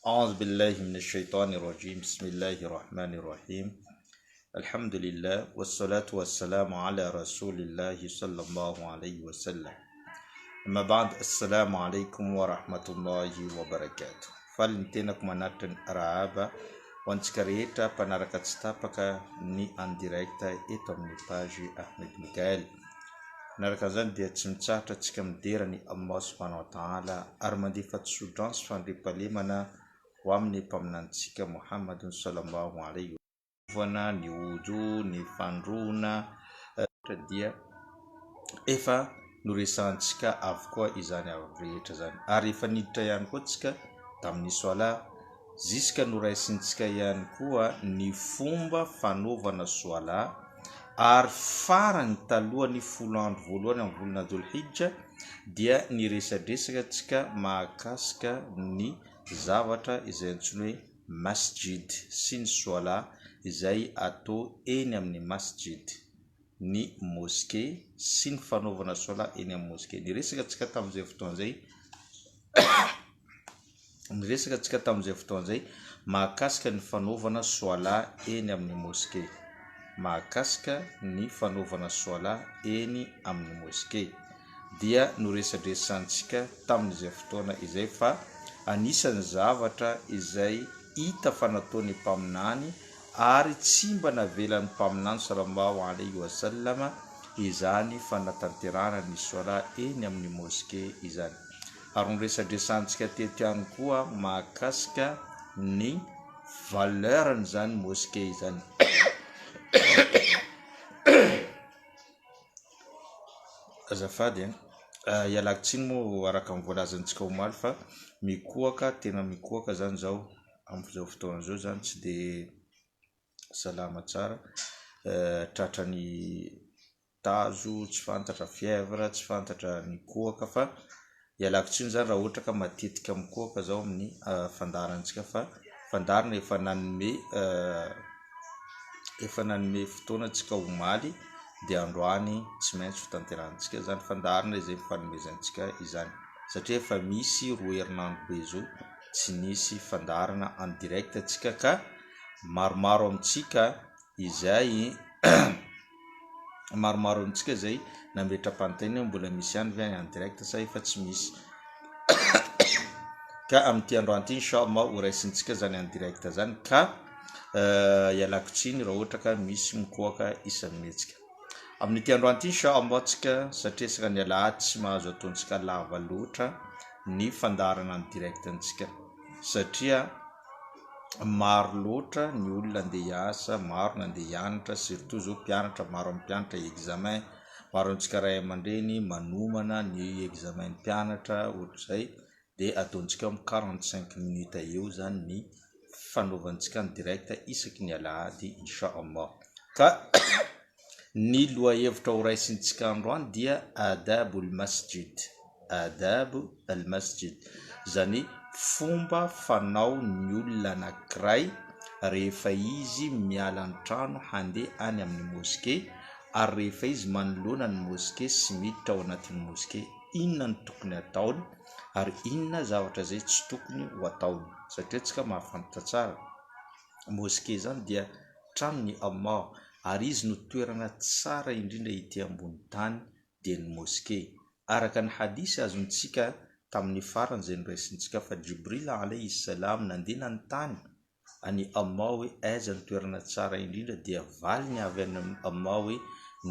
أعوذ بالله من الشيطان الرجيم بسم الله الرحمن الرحيم الحمد لله والصلاة والسلام على رسول الله صلى الله عليه وسلم أما بعد السلام عليكم ورحمة الله وبركاته فالنتينك مناتن أرعابا وانتكريتا panarakatsitapaka ni en direct eto amin'ny page Ahmed Mikael. Naraka zany dia tsy mitsahatra antsika miderany Allah subhanahu wa ta'ala ary mandefa tsodran sy fandriampahalemana ho amin'ny mpaminantsika Muhammadun sallallahu alaihi wasallam. Ny ojo, ny fandroana dia efa noresantsika avokoa izany rehetra zany. Ary efa niditra ihany koa tsika tamin'ny soala ziska noraisintsika ihany koa ny fomba fanaovana soala ary farany talohany folo andro voalohany amin'ny volana Dhul-Hijja dia niresadresaka tsika mahakasika ny zavatra izay antsoina hoe masjid sy ny soala izay atao eny amin'ny masjid, ny moskey sy ny fanaovana soala eny amin'ny moskey. Niresaka tsika tamin'izay fotoan'izay mahakasika ny fanaovana soala eny amin'ny moskey. Mahakasika ny fanaovana soala eny amin'ny moskey dia noresadresantsika tamin'izay fotoana izay fa anisan'ny zavatra izay hita fa nataony mpaminany ary tsy mba navelan'ny mpaminany sallallahu alaihi wasallam izany fanatanterana ny soala eny amin'ny moskey izany. Ary noresadresantsika teto ihany koa mahakasika ny valeurny zany moskey izany. Azafady ialakotsiny moa araka ny voalazantsika omaly fa mikoaka, tena mikoaka zany zao amin'izao fotoana zao zany tsy de salama tsara, tratran'ny tazo, tsy fantatra fièvre, tsy fantatra ny kohaka fa ialakotsiny zany raha ohatra ka matetika mikoaka zao amin'ny fandarantsika fa fandarina efa nanome fotoana tsika omaly dia androany tsy maintsy ho tanterantsika zany fandarina izay fanomezantsika izany satria efa misy roa herinandro be zao tsy nisy fandarana en direct atsika ka maromaro amintsika izay nametra-panontaniana mbola misy ihany ve en direct sa efa tsy misy. Ka amin'ity androany ity inshallah ho raisintsika zany en direct zany ka ialakotsiny raha ohatra ka misy mikoaka isan'mihetsika. Amin'ity androany ity inshallah tsika satria saka ny alahady tsy mahazo ataontsika lava loatra ny fandarana en direct antsika satria maro loatra ny olona andeha hiasa, maro nandeha hianatra, surtout zao mpianatra, maro amin'ny mpianatra examen, maro antsika ray aman-dreny manomana ny examen mpianatra ohatr'izay dia ataontsika amin'ny 45 minutes eo zany ny fanaovantsika en direct isaky ny alahady inshallah. Ka ny lohahevitra ho raisintsika androany dia adabu al-masjid zany fomba fanao ny olona anankiray rehefa izy miala an-trano handeha any amin'ny moskey ary rehefa izy manoloana ny moskey sy miditra ao anatin'ny moskey inona ny tokony ataony ary inona zavatra zay tsy tokony ho ataony satria tsika mahafantatra tsara moskey zany dia tranon'ny Allah ary izy no toerana tsara indrindra ity ambony tany dia ny moskey. Araka ny hadisy azontsika tamin'ny farany izay noraisintsika fa Jibril alayhi salam nandeha nanontany any Allah hoe aiza ny toerana tsara indrindra dia valiny avy any Allah hoe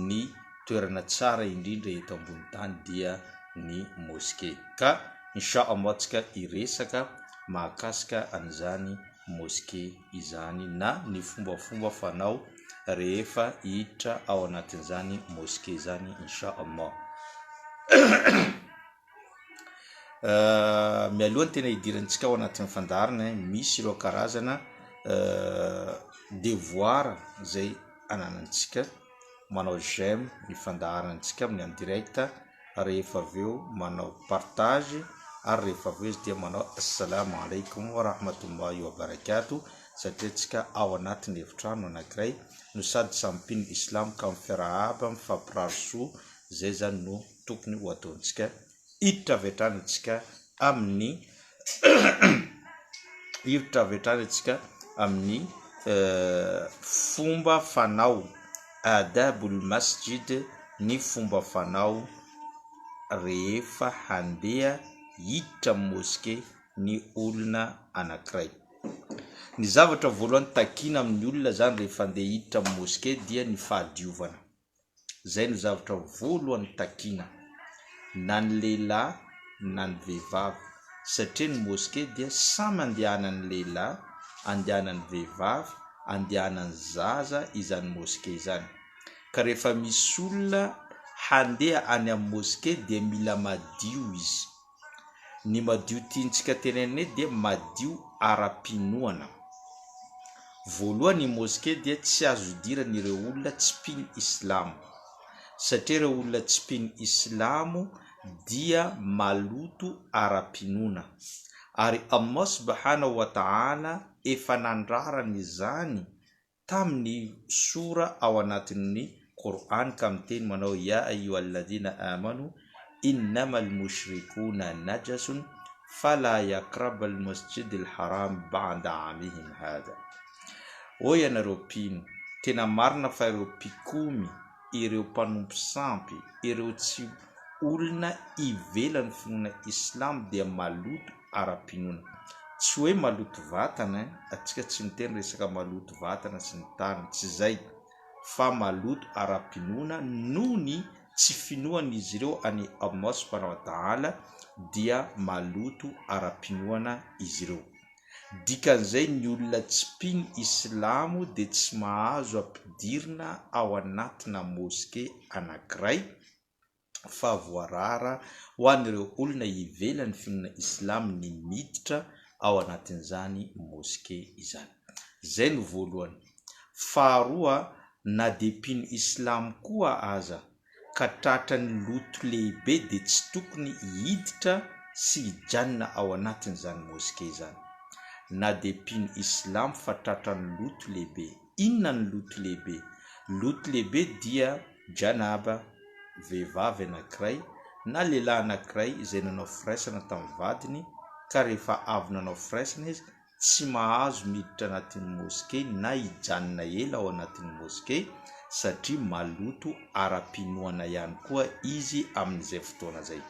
ny toerana tsara indrindra eto ambony tany dia ny moskey. Ka inshallah tsika iresaka mahakasika an'izany moskey izany na ny fombafomba fanao rehefa hiditra ao anatin'izany moskey zany inshallah. Mialohany tena hidirantsika ao anatin'ny fandarana misy ireo karazana devoir zay ananantsika manao j'aime ny fandarantsika amin'ny en direct, rehefa aveo manao partage ary rehefa aveo izy dia manao assalamu alaikum wa rahmatullahi wa barakatuh satria tsika ao anatin'ny efitrano anankiray no sady sampin'ny islam ka mifiarahaba mifampiraro zay zany no tokony ho ataontsika hiditra avy hatrany tsika amin'ny io travetrany atsika amin'ny fomba fanao adabul masjid, ny fomba fanao rehefa handeha hiditra moské ny olona anankiray. Ny zavatra voalohany takina amin'ny olona zany rehefa handeha hiditra moské dia ny fahadiovana. Zay no zavatra voalohany takina na ny lehilahy na ny vehivavy, satria ny moské dia samy andehanan'ny lehilahy, andehanan'ny vehivavy, andehanan'ny zaza izany moské izany. Ka rehefa misy olona handeha any amin'ny moské dia mila madio izy. Ny madio tiantsika tenenina dia madio ara-pinoana. Voalohany moské dia tsy azo idirana ireo olona tsy mpino islamo, satria ireo olona tsy mpino islamo dia maloto ara-pinoana, ary Allah subhanahu wa ta'ala efa nandrarana izany tamin'ny sura ao anatin'ny Quran ka miteny manao ya ayyuhalladhina amanu innamal mushrikuna najasun fala yaqrabal masjidil haram ba'da amihim hada. O ianareo mpino, tena marina fa ireo mpikomy, ireo mpanompo sampy, ireo tsy olona ivelan'ny finoana islam dia maloto ara-pinoana. Tsy hoe maloto vatana, atsika tsy miteny resaka maloto vatana sy ny tariny, tsy zay, fa maloto ara-pinoana noho ny tsy finoan'izy ireo any Allah subhanahu wa ta'ala dia maloto ara-pinoana izy ireo. Dikan'izay ny olona tsy mpino islamo dia tsy mahazo ampidirina ao anatina moské anankiray, fa voarara ho an'ireo olona ivelan'ny finoana islam ny miditra ao anatin'izany moské izany. Zay no voalohany. Faharoa, na dia mpino islam koa aza ka tratra ny loto lehibe dia tsy tokony hiditra sy hijanona ao anatin'izany moské izany. Na dia mpino islam fa tratra ny loto lehibe. Inona ny loto lehibe? Loto lehibe dia janaba, vehivavy anankiray na lehilahy anankiray izay nanao firaisana tamin'ny vadiny, ka rehefa avy nanao firaisana izy tsy mahazo miditra anatin'ny moské na hijanona ela ao anatin'ny moské, satria maloto ara-pinoana ihany koa izy amin'izay fotoana zay.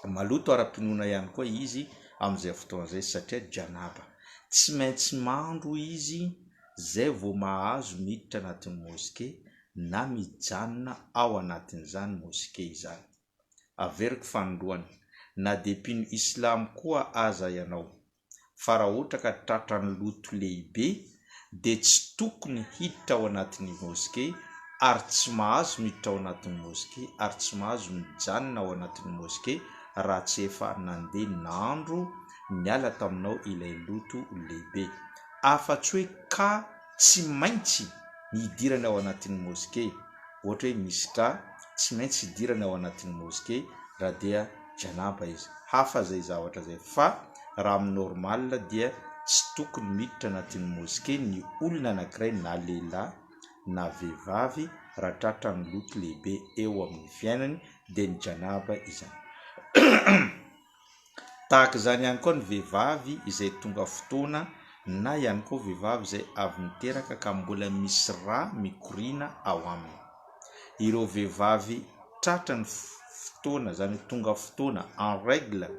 Maloto ara-pinoana ihany koa izy amin'izay fotoana zay satria janaba. Tsy maintsy mandro izy zay vao mahazo miditra anatin'ny moské na mijanona ao anatin'izany moské izany. Averiko fanondroany, na dia mpino islam koa aza ianao, fa raha ohatra ka tratra ny loto lehibe dia tsy tokony hiditra ao anatin'ny moské, ary tsy mahazo miditra ao anatin'ny moské, ary tsy mahazo mijanona ao anatin'ny moské raha tsy efa nandeha nandro niala taminao ilay loto lehibe. Afa-tsy hoe ka tsy maintsy hidirana ao anatin'ny moské, ohatra hoe misy ka tsy maintsy hidirana ao anatin'ny moské raha dia janaba izy, hafa zay zavatra zay. Fa raha amin'ny normal dia tsy tokony miditra anatin'ny moské ny olona anankiray na lehilahy na vehivavy raha tratra ny loto lehibe eo amin'ny fiainany dia ny janaba izany. Tahaka izany ihany koa ny vehivavy izay tonga fotoana, na ihany koa vehivavy izay avy niteraka ka mbola misy rà mikoriana ao aminy. Ireo vehivavy tratra ny fotoana, zany tonga fotoana en règle,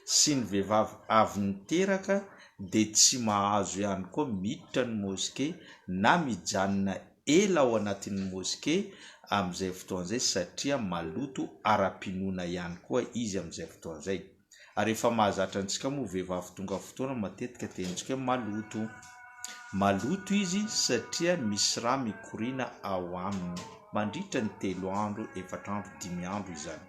sy ny vehivavy avy niteraka dia tsy mahazo ihany koa miditra ny moské na mijanona ela ao anatin'ny moské amin'izay fotoan'izay, satria maloto ara-pinoana ihany koa izy amin'izay fotoan'izay. Ary efa mahazatra antsika moa vehivavy tonga fotoana matetika tenitsika hoe maloto. Maloto izy satria misy rà mikoriana ao aminy mandritra ny 3 andro, 4 andro, 5 andro izany.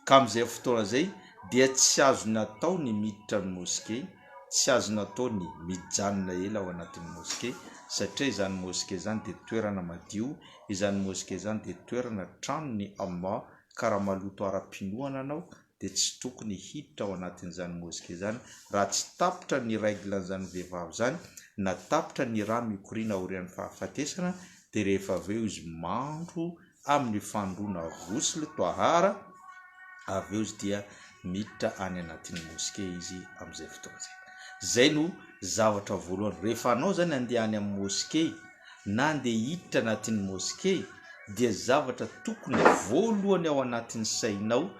Ka amin'izay fotoana zay dia tsy azo natao ny miditra ny moské, tsy azo natao ny mijanona ela ao anatin'ny moské, satria izany moské izany dia toerana madio, izany moské izany dia toerana tranon'ny Allah. Ka raha maloto ara-pinoana anao dia tsy tokony hiditra ao anatin'izany moské izany raha tsy tapitra ny règlen'izany vehivavy izany, na tapitra ny rà mikoriana aorian'ny fahafatesana, dia rehefa avy eo izy mandro amin'ny fandroana ghusl toahara, avy eo izy dia miditra any anatin'ny moské izy amin'izay fotoana zay. Zay no zavatra voalohany. Rehefa anao zany andeha any amin'ny moské na andeha hiditra anatin'ny moské, dia zavatra tokony voalohany ao anatin'ny sainao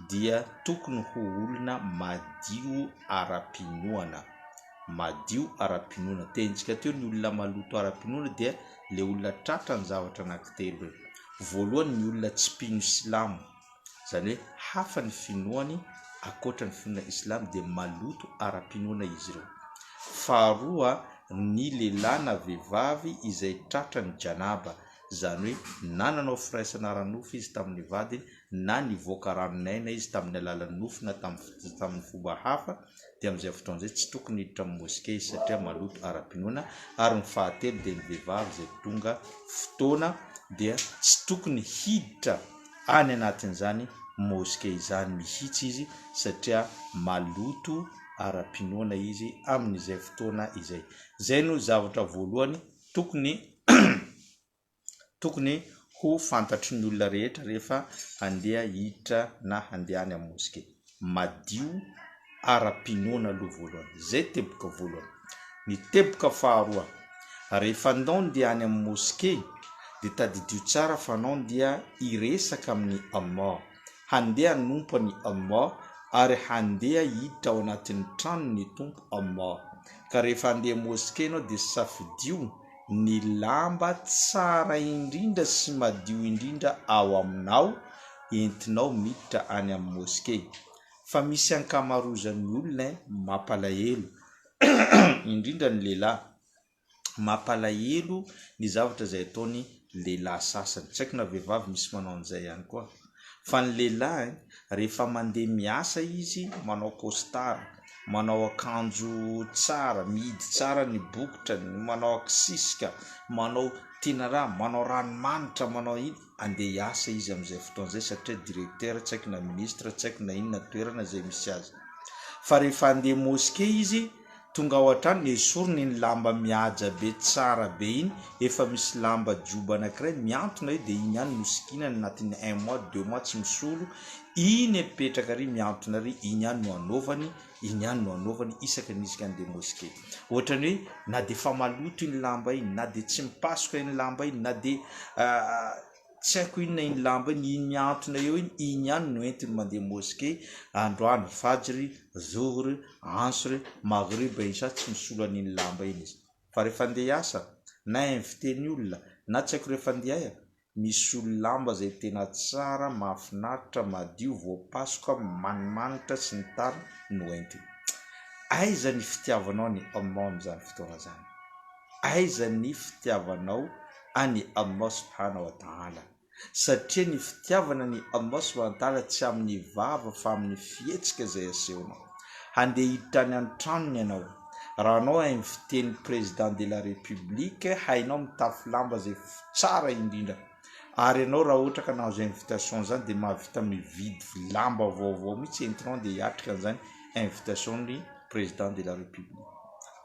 dia tokony ho olona madio ara-pinoana. Madio ara-pinoana. Tentsika teo ny olona maloto ara-pinoana dia le olona tratra ny zavatra anankitelo. Voalohany ny olona tsy mpino silamo, zany hoe hafa ny finoany akoatra ny finoana islamo, dia maloto ara-pinoana izy ireo. Faharoa, ny lehilahy na vehivavy izay tratra ny janaba, zany hoe na nanao firaisana ranofo izy tamin'ny vadiny, na nivoaka ranonaina izy tamin'ny alalan'ny nofo na tamin'ny fomba hafa, dia amin'izay fotoana izay tsy tokony hiditra amin'ny moské izy satria maloto ara-pinoana. Ary ny fahatelo dia ny vehivavy izay tonga fotoana dia tsy tokony hiditra any anatin'izany moské izany mihitsy izy satria maloto ara-pinoana izy amin'izay fotoana izay. Zay no zavatra voalohany tokony ho fantatry ny olona rehetra rehefa andeha hiditra na andeha any amin'ny moské. Madio ara-pinoana aloha voalohany. Zay teboka voalohany. Ny teboka faharoa, rehefa andao andeha any amin'ny moské dia tadidio tsara fa anao dia hiresaka amin'ny Allah, handeha hanompo ny Allah ary handeha hiditra ao anatin'ny tranon'ny tompo Allah. Ka rehefa andeha moské anao dia safidio ny lamba tsara indrindra sy madio indrindra ao aminao entinao miditra any amin'ny moské. Fa misy ankamarozan'ny olona mampalahelo indrindra ny lehilahy, mampalahelo ny zavatra izay ataony lehilahy sasany. Tsy haiko na vehivavy misy manao an'izay ihany koa. Fa ny lehilahy rehefa mandeha miasa izy manao costard, manao akanjo tsara, mihidy tsara ny bokotrany, manao akisisika, manao tena raha, manao ranomanitra, manao iny, andeha hiasa izy amin'izay fotoana izay satria directeur, tsy haiko na ministre, tsy haiko na inona toerana izay misy azy. Fa rehefa andeha moské izy tonga ao an-trano esoriny ny lamba mihaja be tsara be iny, efa misy lamba jobo anankiray miantona io, dia iny ihany nosikinany anatin'ny 1 mois 2 mois tsy misolo, iny epetraka ary miantona ary, iny ihany no anaovany isaka nisika andeha moské. Ohatrany hoe na dia fa maloto iny lamba iny, na dia tsy mipasoka iny lamba iny, na dia tsy haiko inona iny lamba iny miantona eo iny ihany no entiny mandeha moské androany fajry, zohry, ansry, magriba, isha tsy misolo an'iny lamba iny izy. Fa rehefa andeha hiasa na invité ny olona na tsy haiko rehefa andeha aia, misolo lamba zay tena tsara, mahafinaritra, madio, voapasoka, manimanitra sy ny tariny no entiny. Aiza ny fitiavanao ny Allah amin'izany fotoana zany? Aiza ny fitiavanao any Allah subhanahu wa ta'ala? Satria ny fitiavana ny Allah subhanahu wa ta'ala tsy amin'ny vava fa amin'ny fihetsika izay asehonao. Handeha hiditra any an-tranony ianao, raha anao invité-ny président de la république, hainao mitafy lamba zay tsara indrindra, ary ianao raha ohatra ka nahazo invitation zany dia mahavita mividy lamba vaovao mihitsy entinao dia hiatrika an'izany invitation ny président de la république.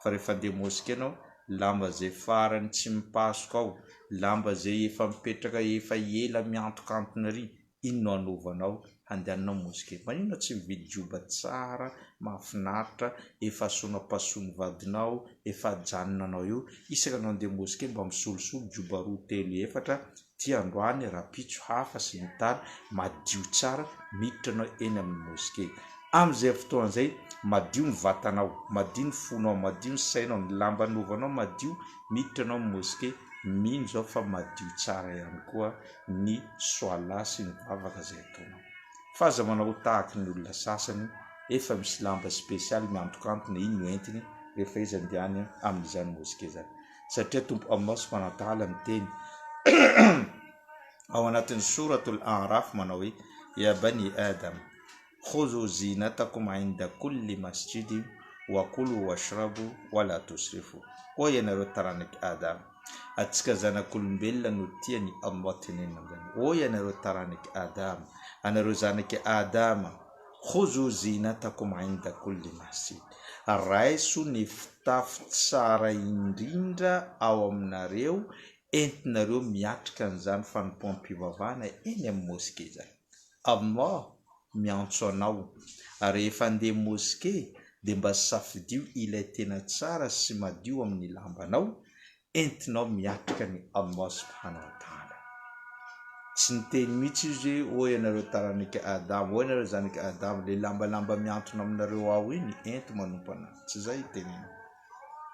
Fa rehefa andeha moské anao, lamba zay farany tsy mipasoka ao, lamba zay efa mipetraka efa ela miantokantona ary, iny no anaovanao handehananao moské. Maninona tsy mividy joba tsara, mahafinaritra, efa asonapasony vadinao, efa ajanonanao eo, isaka anao andeha moské mba misolosolo joba 2, 3, 4 ty androany rapitso hafa sy ny tary, madio tsara, miditra anao eny amin'ny moské. Amin'izay fotoana izay madio ny vatanao, madio ny fonao, madio ny sainao, ny lamba anaovanao madio, miditra anao amin'ny moské. Mino zao fa madio tsara ihany koa ny soala sy ny vavaka izay ataonao. Fa aza manao tahaka ny olona sasany, efa misy lamba spesialy miantokantona, iny no entiny rehefa izy andehany amin'izany moské zany. Satria tompo Allah subhanahu wa ta'ala miteny ao anatin'ny suratul A'raf manao hoe: ya bani adam khudhu zinatakum inda kulli masjidin wa kulu washrabu wala tusrifu. O ianareo taranaky Adam, atsika zanak'olombelona no tiany Allah tenenina amin'izany. O ianareo taranaky Adam, anareo zanaky Adama, khudhu zinatakum inda kulli masjid, raiso ny fitafy tsara indrindra ao aminareo entinareo miatrika an'izany fanompoam-pivavahana eny amin'ny moské zany. Allah miantso anao. Ary rehefa andeha moské dia mba safidio ilay tena tsara sy madio amin'ny lambanao, entinao miatrika ny Allah subhanahu wa ta'ala. Tsy niteny mihitsy izy hoe ianareo taranaka Adamo, ianareo zanaka Adamo, le lambalamba miantona aminareo ao iny ento manompana. Tsy zay teneny,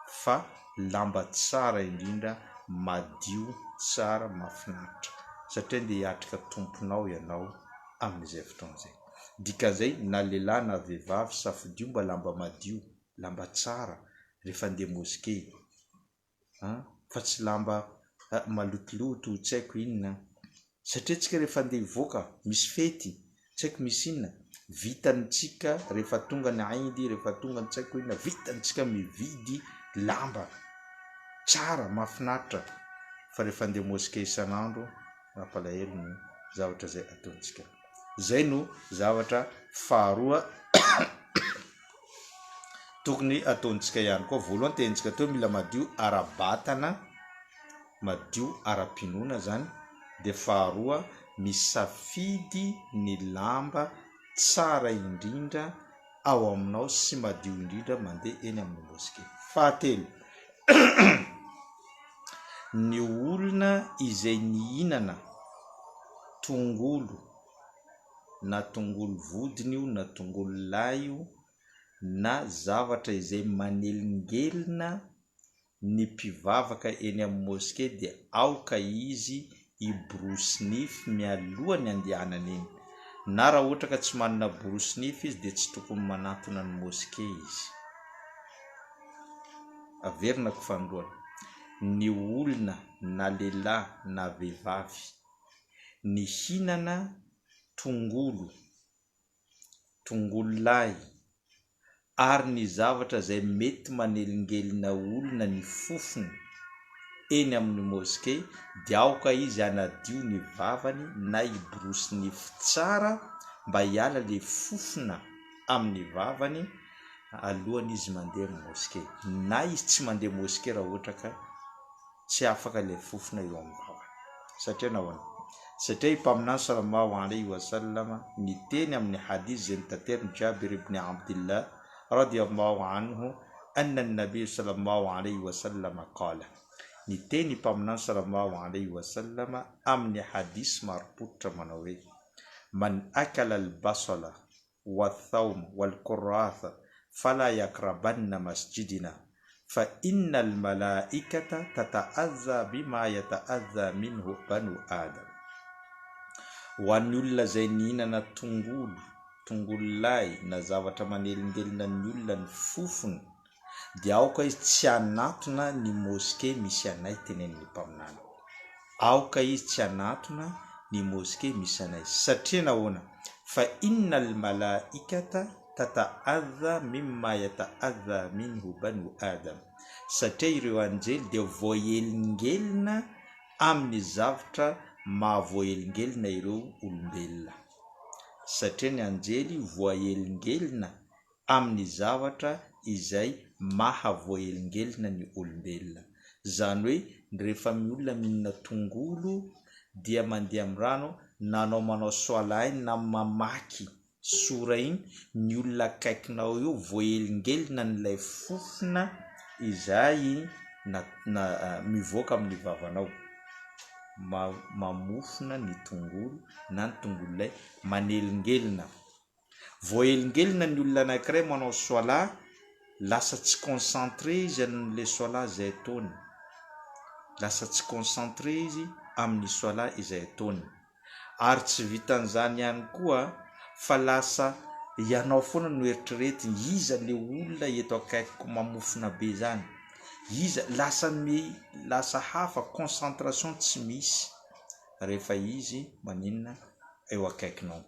fa lamba tsara indrindra, madio tsara, mafinaritra, satria nde hiatrika tomponao ianao amin'izay fotoan'izay. Dikan'izay na lehilahy na vehivavy safidio mba lamba madio, lamba tsara rehefa andeha moské, fa tsy lamba malotoloto tsy haiko inona. Satria tsika rehefa andeha hivoaka misy fety, tsy haiko misy inona, vitanitsika rehefa tonga ny Aïdy, rehefa tonga ny tsy haiko inona, vitanitsika mividy lamba tsara mafinaritra. Fa rehefa andeha moské isan'andro, mampalahelo ny zavatra zay ataontsika. Zay no zavatra faharoa tokony ataontsika ihany koa. Voalohany tentsika teo mila madio ara-batana, madio ara-pinoana zany. Dia faharoa misafidy ny lamba tsara indrindra ao aminao sy madio indrindra mandeha eny amin'ny moské. Fahatelo, ny olona izay nihinana tongolo, na tongolo vodiny io, na tongolo lay io, na zavatra izay manelingelina ny mpivavaka eny amin'ny moské, dia aoka izy i-borosy mialohan'ny andehanany eny. Na raha ohatra ka tsy manana borosy izy dia tsy tokony manatona ny moské izy. Averina ko fandoana, ny olona na lehilahy na vehivavy nihinana tongolo lay ary ny zavatra izay mety manelingelina olona ny fofony eny amin'ny moské, dia aoka izy anadio ny vavany na i-borosy nify tsara mba hiala le fofona amin'ny vavany alohan'izy izy mandeha amin'ny moské. Na izy tsy mandeha moské raha ohatra ka tsy afaka le fofona eo amin'ny vavany. Satria nahoana? Satria mpaminany sallallahu alayhi wa sallam niteny amin'ny hadith izay notanteriny Jabir ibn Abdillah radiyallahu anhu anna an-nabiy sallallahu alayhi wa sallam qala. Niteny mpaminany sallallahu alayhi wa sallam amin'ny hadith maropotra manao hoe: man akala al-basala wa thawm wal qurratha fala yakrabanna masjidina fa inna al-malaikata tata'azza bima yata'azza minhu banu adam. Ho an'ny olona izay nihinana tongolo lay na zavatra manelingelina ny olona ny fofony, dia aoka izy tsy hanatona ny moské misy anay, tenen'ny mpaminany. Aoka izy tsy hanatona ny moské misy anay. Satria nahoana? Fa inna al-malaikata tata'azza mimma yata'azza minhu banu adam. Satria ireo anjely dia voahelingelina amin'ny zavatra mahavoahelingelina ireo olombelona. Satria ny anjely voahelingelina amin'ny zavatra izay mahavoahelingelina ny olombelona. Zany hoe rehefa ny olona mihinana tongolo dia mandeha amin'ny rano, nanao manao soala iny na mamaky sora iny, ny olona akaikinao eo voahelingelina n'ilay fofona izay mivoaka amin'ny vavanao. Mamofona ny tongolo na ny tongolo lay manelingelina. Voahelingelina ny olona anankiray manao soala, lasa tsy concentré izy amin'ilay soala izay ataony. Lasa tsy concentré izy amin'ny soala izay ataony. Ary tsy vitan'izany ihany koa, fa lasa ianao foana no eritreretiny, iza le olona eto akaikiko mamofona be zany, iza, lasa hafa, concentration tsy misy rehefa izy maninona eo akaikinao.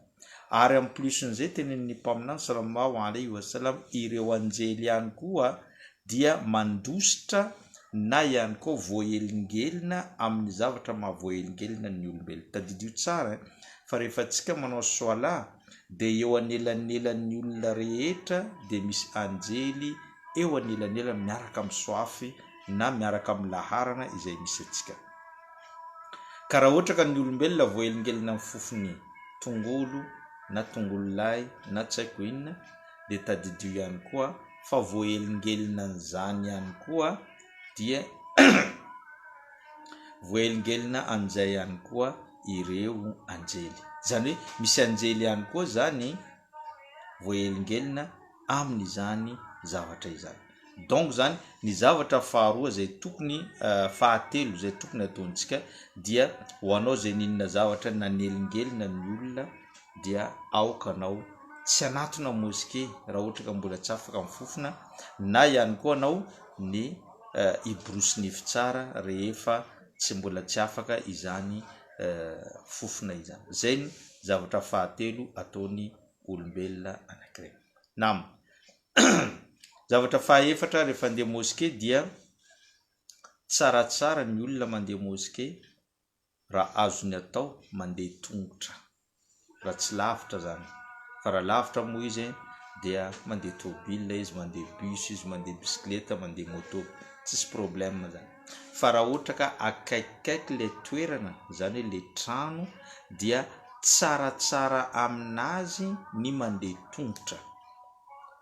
Ary amin'ny plusin'izay tenen'ny mpaminany sallallahu alayhi wa sallam, ireo anjely ihany koa dia mandositra na ihany koa voahelingelina amin'ny zavatra mahavoahelingelina ny olombelona. Tadidio tsara fa rehefa antsika manao soala dia eo anelanelan'ny olona rehetra dia misy anjely eo anelanelany miaraka amin'ny soafy na miaraka amin'ny laharana izay misy antsika. Ka raha ohatra ka ny olombelona voahelingelina amin'ny fofony tongolo na tongolo lay na tsy haiko inona dia tadidio ihany koa, fa voahelingelina n'izany ihany koa dia voahelingelina an'izay ihany koa ireo anjely. Zany hoe misy anjely ihany koa zany voahelingelina amin'izany zavatra izany. Donc zany ny zavatra faharoa zay tokony fahatelo zay tokony ataontsika dia ho anao zay ninona zavatra nanelingelina ny olona dia aokanao tsy anatona mosquée raha ohatra ka mbola tsy afaka mifofona, na ihany koa anao ny iborosy nify tsara rehefa tsy mbola tsy afaka izany fofona izany. Zay ny zavatra fahatelo ataony olombelona anankiray. Nam zavatra fahaefatra rehefa andeha mosquée dia tsaratsara ny olona mandeha mosquée raha azony atao mandeha tongotra, raha tsy lavitra zany. Fa raha lavitra moa izy dia mandeha tôbila izy, mandeha bus izy, mandeha bisikileta, mandeha moto, tsisy problème zany. Fa raha ohatra ka akaikikaiky le toerana, zany hoe le trano, dia tsaratsara aminazy ny mandeha tongotra.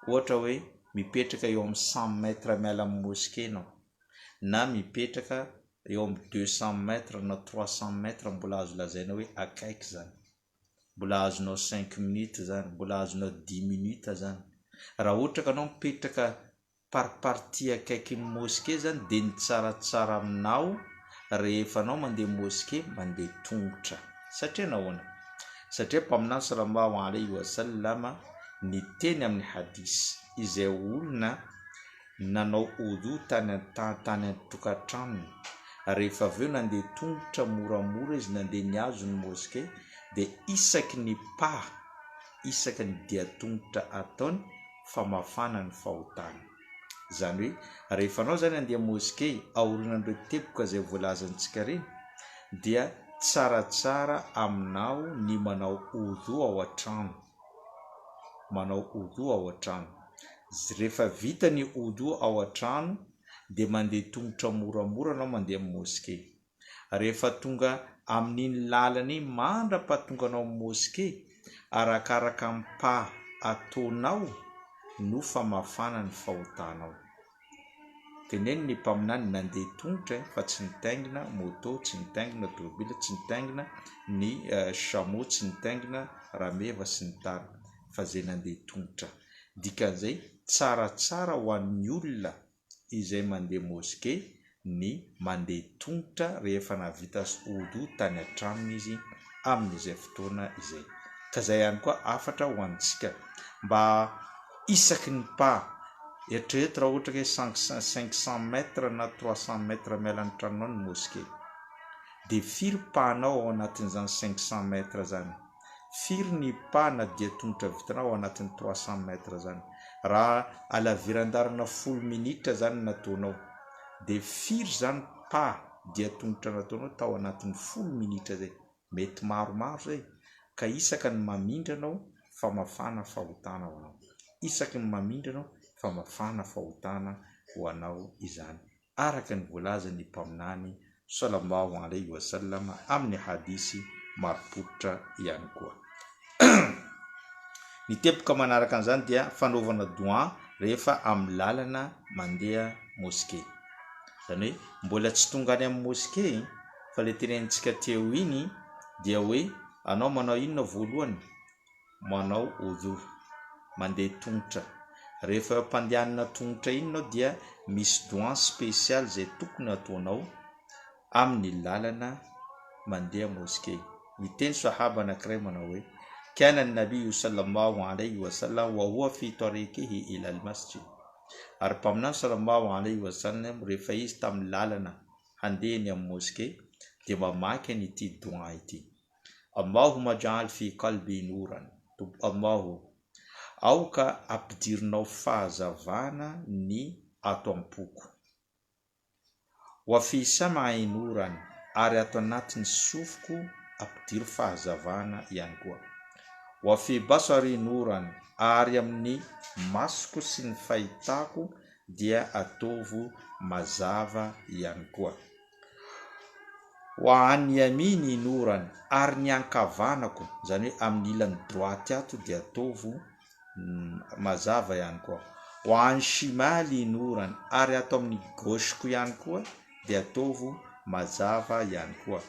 Ohatra hoe mipetraka eo amin'ny 100 mètres miala amin'ny mosquée anao, na mipetraka eo amin'ny 200 mètres na 300 mètres, mbola azo lazaina hoe akaiky zany. Mbola azonao 5 minutes zany, mbola azonao 10 minutes zany. Raha ohatra ka anao mipetraka par partie akaikin'ny mosquée zany dia ny tsaratsara aminao rehefa anao mandeha mosquée mandeha tongotra. Satria nahoana? Satria mpaminany sallallahu alayhi wa sallama ny teny amin'ny hadisy izay olona nanao odo tany an-tokantranony, rehefa aveo nandeha tongotra moramora izy nandeha niazo ny mosquée, dia isaky ny isaky ny dia tongotra ataony famafana ny fahotana. Zany hoe rehefa anao zany andeha mosquée aorinan'ireo teboka zay voalazantsika reny, dia tsaratsara aminao ny manao odo ao an-trano, manao odo ao an-trano. Rehefa vita ny odo ao an-trano dia mandeha tongotra moramora anao mandeha amin'ny mosquée. Rehefa tonga amin'iny lalana iny mandra-pahatonga anao amin'ny mosquée, arakaraka amin'ny ataonao no famafana ny fahotanao. Teneny ny mpaminany nandeha tongotra fa tsy nitaingina moto, tsy nitaingina tôbila, tsy nitaingina ny chameau, tsy nitaingina rameva sy ny tariny, fa zay nandeha tongotra. Dikan'izay tsaratsara ho an'ny olona izay mandeha mosquée ny mandeha tongotra rehefa navita odo tany an-tranony izy amin'izay fotoana izay. Ka zay ihany koa afatra ho antsika mba isaky ny eritrereto raha ohatra hoe 500 mètres na 300 mètres miala ny tranonao ny mosquée, dia firy pahanao ao anatin'izany 500 mètres zany? Firy ny na dia tongotra vitanao ao anatin'ny 300 mètres zany? Raha alaviran-darana 10 minitra zany nataonao, dia firy zany dia tongotra nataonao tao anatin'ny 10 minitra zay? Mety maromaro zay. Ka isaka ny mamindranao famafana fahotana ho anao, isaky ny mamindranao famafana fahotana ho anao izany, araka ny voalazan'ny mpaminany sallallahu alayhi wa sallam amin'ny hadisy marim-pototra ihany koa. Ny teboka manaraka an'izany dia fanaovana doa rehefa amin'ny lalana mandeha mosquée. Zany hoe mbola tsy tonga any amin'ny mosquée fa le tenentsika teo iny dia hoe anao manao inona voalohany? Manao odo, mandeha tongotra. Rehefa mpandehanana tongotra iny anao dia misy doa spécial zay tokony ataonao amin'ny lalana mandeha mosquée. Miteny sahaba anankiray manao hoe kana nabiyu sallallahu alayhi wa sallam wa huwa fi tariqihi ila al-masjid. Ary mpaminany sallallahu alayhi wa sallam rehefa izy tamin'ny lalana handehany amin'ny mosquée dia mamaky an'ity doa ity: Allahumma ja'al fi qalbi nuran, Allahu aoka ampidirinao fahazavana ny ato am-poko, wa fi sam'i nuran, ary ato anatin'ny sofiko ampidiry fahazavana ihany koa, wa fi basari nuran, ary amin'ny masoko sy ny fahitako dia ataovo mazava ihany koa, wa an yamini nuran ary ny ankavanako zany hoe amin'ny ilany droite ato dia ataovo mazava ihany koa wa an shimali nuran ary ato amin'ny gauche-ko ihany koa dia ataovo mazava ihany koa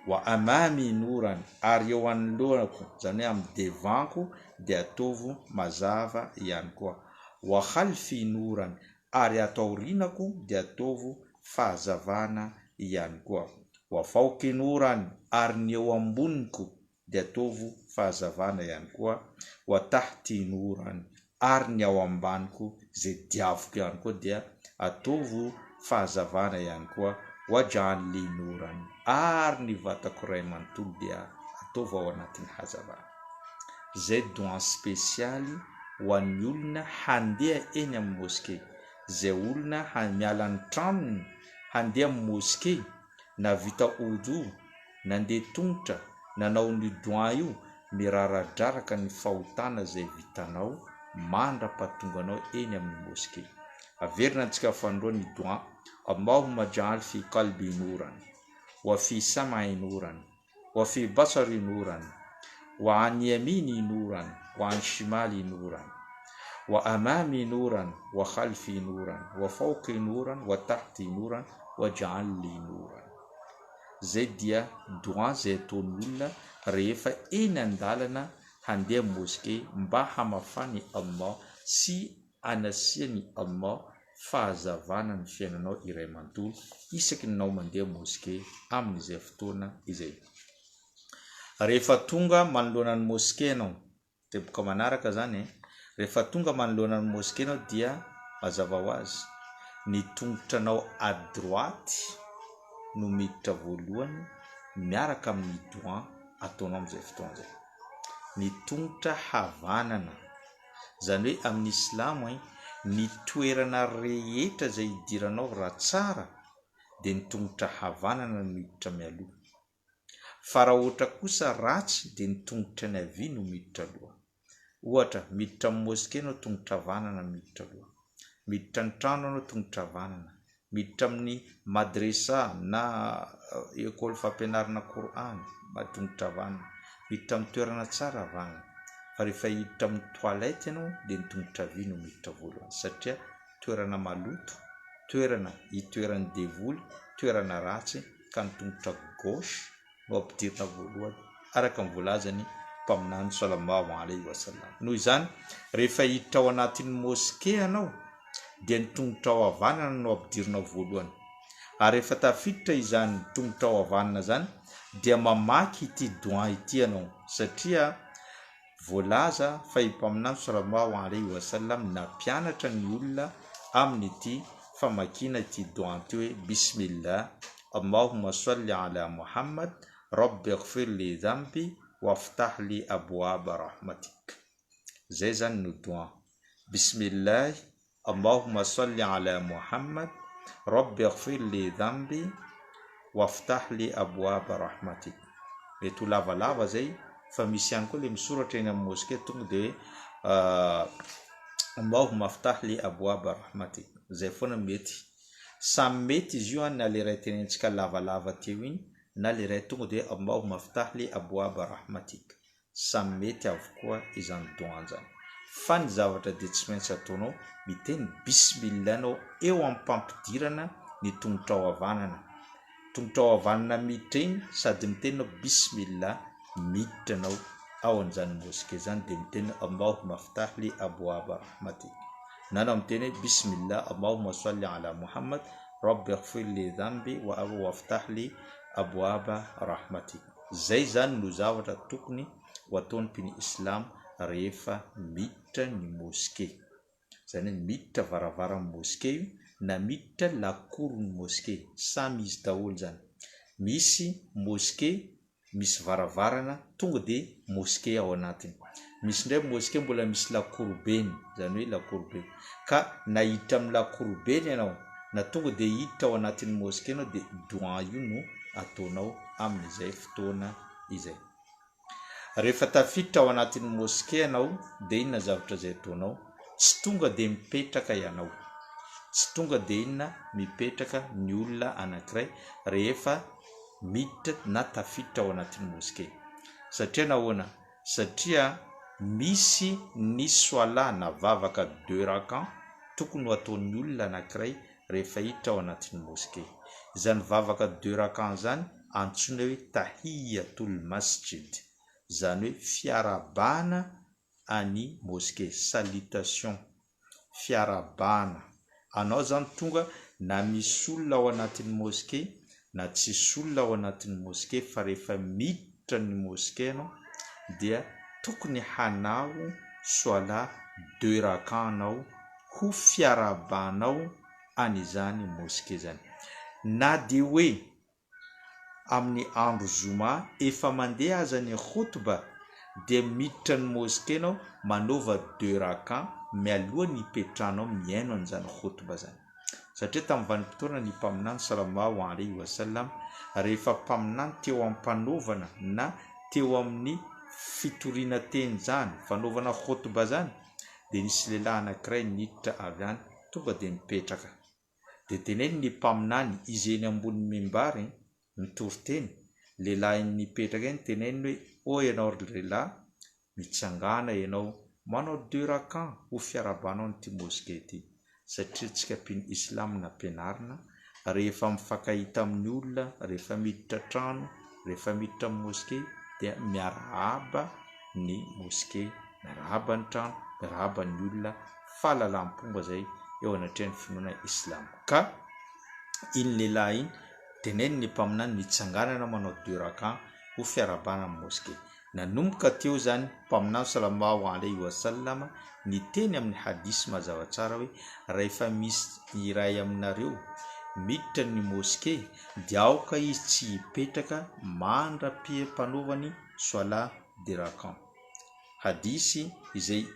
wa amami nuran ary eo anoloanako zany hoe amin'ny devanko dia ataovo mazava ihany koa wa khalfi nuran ary ato aorinako dia ataovo fahazavana ihany koa wa fauki nuran ary ny eo amboniko dia ataovo fahazavana ihany koa wa tahti nuran ary ny ao ambaniko zay diavoko ihany koa dia ataovo fahazavana ihany koa wa janli nuran ary ny vatako ray manontolo dia ataovo ao anatin'ny hazavana. Zay doa spesialy ho an'ny olona handeha eny amin'ny moské, zay olona miala ny tranony handeha amin'ny moské na vita ojo nandeha tongotra nanao ny doa io miraradraraka ny fahotana zay vitanao mandra-pahatonganao eny amin'ny moské. Averina antsika fandroa ny doa Allahumma ja'al fi qalbi nuran wa fi sam'i nuran wa fi basari nuran wa an yamini nuran wa an shimali nuran wa amami nuran wa khalfi nuran wa fawqi nuran wa tahti nuran wa ja'al li nuran. Zay dia doa zay ataon'ny olona rehefa eny andalana handeha moské mba hamafany Allah sy anasiany Allah fahazavana ny fiainanao iray manontolo isaky nanao mandeha moské amin'izay fotoana izay. Rehefa tonga manoloana ny moské anao, teboka manaraka zany rehefa tonga manoloana ny moské anao dia mazava ho azy ny tongotranao à droite no miditra voalohany miaraka amin'ny doa ataonao amin'izay fotoana zay. Ny tongotra havanana zany hoe amin'ny Islamo ny toerana rehetra zay idiranao raha tsara dia ny tongotra havanana no miditra mialoha, fa raha ohatra kosa ratsy dia ny tongotra ny havia no miditra aloha. Ohatra miditra amin'ny moské anao tongotra havanana miditra aloha, miditra ny trano anao tongotra havanana, miditra amin'ny madresa na école fampianarana Coran tongotra havanana, miditra amin'ny toerana tsara havanana. Fa rehefa hiditra amin'ny toilette ianao dia ny tongotra havia no miditra voalohany satria toerana maloto, toerana hitoeran'ny devoly, toerana ratsy ka ny tongotra gauche no ampidirina voalohany araka ny voalazany mpaminany sallallahu alaihi wasallam. Noho izany rehefa hiditra ao anatin'ny moské anao dia ny tongotra ao havanana no ampidirina voalohany, ary rehefa tafiditra izany tongotra ao havanana zany dia mamaky ity doa ity anao satria voalaza fa i mpaminany sallallahu alaihi wasallam nampianatra ny olona amin'ity famakina ity doa ity hoe bismillah Allahumma salli ala Muhammad rabbi ighfir li dhanbi waftah li abwaba rahmatik. Zay zany no doa bismillah Allahumma salli ala Muhammad rabbi ighfir li dhanbi waftah li abwaba rahmatik. Mety ho lavalava zay fa misy ihany koa le misoratra eny amin'ny moské tonga dia Allahumma aftah li abwaba rahmatik. Zay foana mety, samy mety izy io na le ray tenentsika lavalava teo iny na le ray tonga dia Allahumma aftah li abwaba rahmatik, samy mety avokoa izany doa zany. Fa ny zavatra dia tsy maintsy ataonao miteny bismillah anao eo amin'ny mpampidirana ny tongotra ao havanana, tongotra ao havanana miditra iny sady miteny bismillah miditra anao ao an'izany moské zany dia miteny Allahumma aftah li abwaba rahmatik, na anao miteny bismillah Allahumma salli ala Muhammad rabbi ighfir li dhanbi wa waftah li abwaba rahmatik. Zay zany no zavatra tokony ho ataon'ny mpino Islam rehefa miditra ny moské, zany miditra varavaran'ny moské io na miditra lakoron'ny moské, samy izy daholo zany. Misy moské misy varavarana tonga dia moské ao anatiny, misy ndray moské mbola misy lakorobeny, zany hoe lakorobeny ka na hiditra amin'ny lakorobeny ianao na tonga dia hiditra ao anatin'ny moské anao dia doa io no ataonao amin'izay fotoana izay. Rehefa tafiditra ao anatin'ny moské anao dia inona zavatra zay ataonao? Tsy tonga dia mipetraka ianao, tsy tonga dia inona mipetraka ny olona anankiray rehefa miditra na tafiditra ao anatin'ny moské. Satria nahoana? Satria misy ny soala na vavaka 2 rakan tokony ho ataon'ny olona anankiray rehefa hiditra ao anatin'ny moské. Izany vavaka 2 rakan zany antsoina hoe tahiyatul masjid, zany hoe fiarabana any moské, salutation, fiarabana. Anao zany tonga na misy olona ao anatin'ny moské na tsisy olona ao anatin'ny moské, fa rehefa miditra ny moské anao dia tokony hanao soala 2 rakan anao ho fiarabanao an'izany moské zany. Na dia hoe amin'ny andro zoma efa mandeha aza ny khutba dia miditra ny moské anao manova 2 rakan mialoha ny hipetrahanao mihaino an'izany khutba zany. Satria tamin'ny vanim-potoana ny mpaminany sallallahu alaihi wasallam rehefa mpaminany teo ampanovana na teo amin'ny fitoriana teny zany fanaovana khutba zany, dia nisy lehilahy anankiray niditra avy any tonga dia mipetraka. Dia teneny ny mpaminany izy eny ambony mimbary mitory teny, lehilahy nipetraka eny teneny hoe o ianao lehilahy, mitsangana ianao manao 2 rakan ho fiarabanao n'ity moské ity. Satria tsika islam nampianarina rehefa mifankahita amin'ny olona, rehefa miditra trano, rehefa miditra amin'ny moské dia miarahaba ny moské, miarahaba ny trano, miarahaba ny olona, fahalalam-pomba zay eo anatrehan'ny finoana islam. Ka iny lehilahy iny teneny ny mpaminany mitsanganana manao 2 rakan ho fiarabana amin'ny moské. Nanomboka teo zany mpaminany sallallahu alaihi wasallam ny teny amin'ny hadisy mazava tsara hoe rehefa misy iray aminareo miditra ny moské dia aoka izy tsy hipetraka mandra-panovany soala 2 rakan. Hadisy izay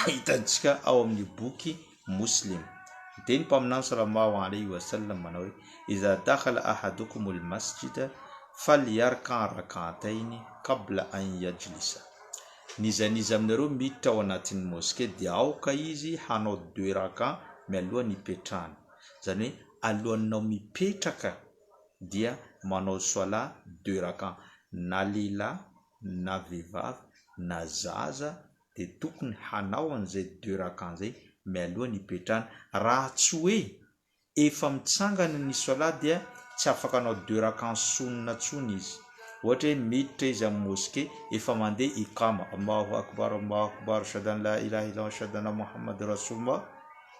hitantsika ao amin'ny boky Muslim. Teny mpaminany sallallahu alaihi wasallam manao hoe iza dakhala ahadukumul masjida falyarkan rak'atayn qabla an yajlisa. Nizaniza aminareo miditra ao anatin'ny moské dia aoka izy hanao 2 rakan mialoha ny hipetrahany. Zany hoe alohanao mipetraka dia manao soala 2 rakan. Na lehilahy na vehivavy na zaza dia tokony hanao an'izay 2 rakan zay mialoha ny hipetrahany. Raha tsy hoe efa mitsangana ny soala dia tsy afaka hanao 2 rakan sonina tsony izy. Ohatra hoe miditra izy amin'ny moské efa mandeha ikama, Allahu akbar, ashhadu an la ilaha illallah, ashhadu anna Muhammadur rasulullah,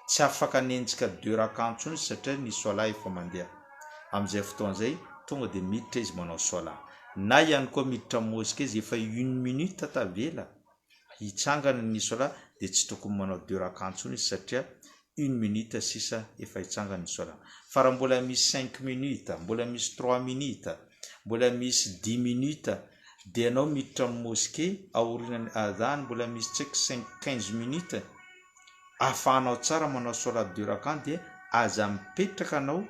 tsy afaka nenjika 2 rakan tsony satria ny soala efa mandeha. Amin'izay fotoan'izay tonga dia miditra izy manao soala. Na ihany koa miditra amin'ny moské izy efa 1 minute tavela hitsangana ny soala dia tsy tokony manao 2 rakan tsony izy satria 1 minute sisa efa hitsangana ny soala. Fa raha mbola misy 5 minutes, mbola misy 3 minutes, mbola misy 10 minutes dia anao miditra amin'ny moské aorinan'ny adhan, mbola misy tsaiky 15 minutes, ahafahanao tsara manao soala 2 rakan dia aza mipetraka anao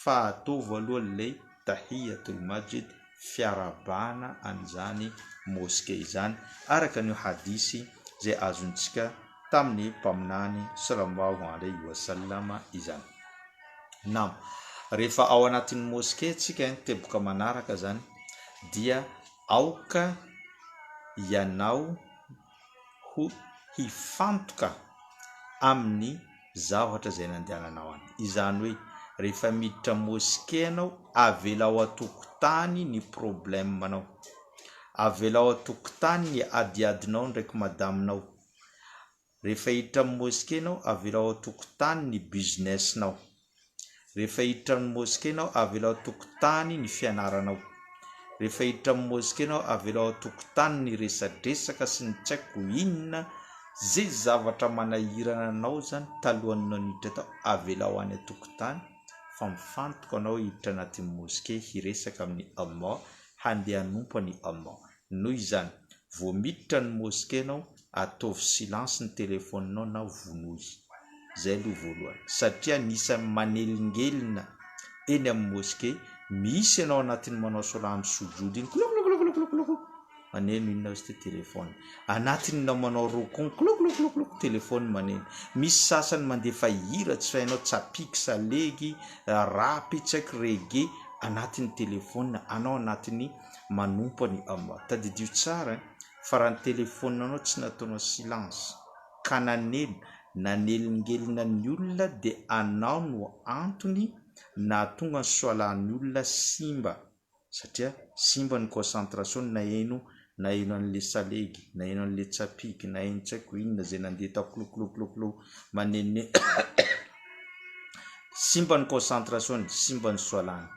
fa ataovy aloha ilay tahiyatul masjid, fiarabana an'izany moské izany, araka ny hadisy zay azontsika tamin'ny mpaminany sallallahu alaihi wasallam izany. Nam rehefa ao anatin'ny moské tsika teboka manaraka zany dia aoka ianao ho hifantoka amin'ny zavatra zay nandehananao any. Izany hoe rehefa miditra moské anao avela ao atokotany ny problème anao, avela ao atokotany ny adiadinao ndraiky madaminao. Rehefa hiditra amin'ny moské anao avela ao atokotany ny business-nao. Rehefa hiditra amin'ny moské anao avela ao atokotany ny fianaranao. Rehefa hiditra amin'ny moské anao avela ao atokotany ny resadresaka sy ny tsaiko inona zay zavatra manahirana anao zany talohanao niditra tao, avela ao any atokotany fa mifantoka anao hiditra anatin'ny moské hiresaka amin'ny Allah, handeha hanompo ny Allah. Noho izany vao miditra ny moské anao ataovy silence ny telefoninao na vonoy. Zay aloha voalohany, satria nisy manelingelina eny amin'ny moské, misy ianao anatin'ny manao soalany sojody iny maneno inona izy telefony, anatiny na manao rokon telefony maneno. Misy sasany mandefa hira tsy hainao, tsapik salegy rapy tsaiky reggae anatin'ny telefona, anao anatiny manompany tadidio tsara fa raha ny telefona anao tsy nataonao silence ka nanelingelina ny olona dia anao no antony na tonga ny soalan'ny olona simba, satria simba ny concentration na eno an'le salegy, na eno an'le tsapiky, na eno tsy haiko inona zay nandeha takolokolokolokolo manene simba ny concentration, simba ny soalany.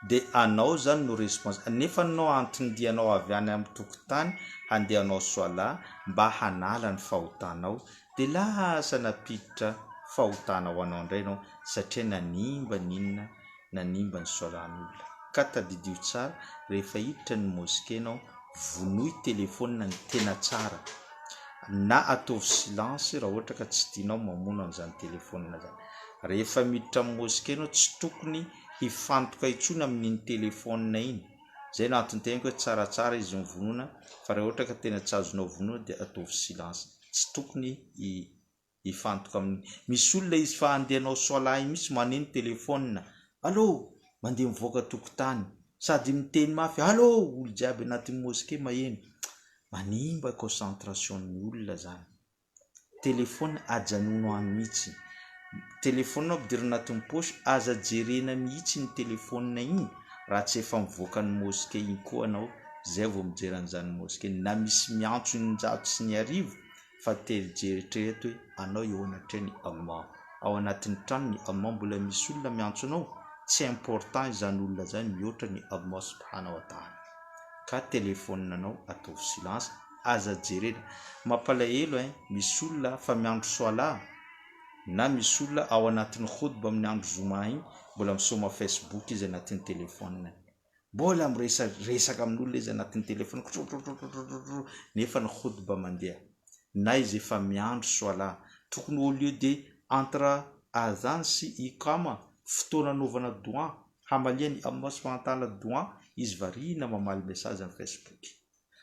Dia anao zany no responsable, nefa anao antondianao avy any amin'ny tokotany handehanao soala mba hanala ny fahotanao, dia lasa napiditra fahotana ho anao indray ianao satria nanimba ny soalan'olona. Ka tadidio tsara rehefa hiditra ny mosquée anao, vonoy telefona ny tena tsara na ataovy silence raha ohatra ka tsy tianao mamono an'izany telefona zany. Rehefa miditra amin'ny mosquée anao tsy tokony hifantoka intsony amin'iny telefona iny. Zay no antony tegna hoe tsaratsara izy mivonona, fa raha ohatra ka tena tsy azonao vonoina dia ataovy silence. Tsy tokony hifantoka amin'ny. Misy olona izy fa andehanao soala iny misy maneno telefona, allô, mandeha mivoaka tokotany, sady miteny mafy, allô, olo jiaby anatin'ny mosquée maheno. Manimba concentration ny olona zany. Telefona ajanonao any mihitsy. Telefona ampidirina anatin'ny poche, aza jerena mihitsy ny telefona iny raha tsy efa mivoaka ny mosquée iny koa anao, zay vao mijery an'izany mosquée. Na misy miantso ny njato sy ny arivo fa jeritrereto hoe anao eo anatrany Allah, ao anatin'ny trano ny Allah mbola misy olona miantso anao, tsy important izany olona zany mihoatra ny Allah subhanahu wa ta'ala. Ka telefona anao ataovy silence, aza jerena. Mampalahelo misy olona fa miandro soala, na misy olona ao anatin'ny khutba amin'ny andro zoma iny mbola misoma Facebook izy anatin'ny telefona, mbola miresaka amin'olona izy anatin'ny telefona, nefa ny khutba mandeha, na izy efa miandro soala. Tokony au lieu de entre adhan sy iqama, fotoana anaovana doa hamaliany Allah subhanahu wa ta'ala doa, izy variana mamaly message amin'ny Facebook.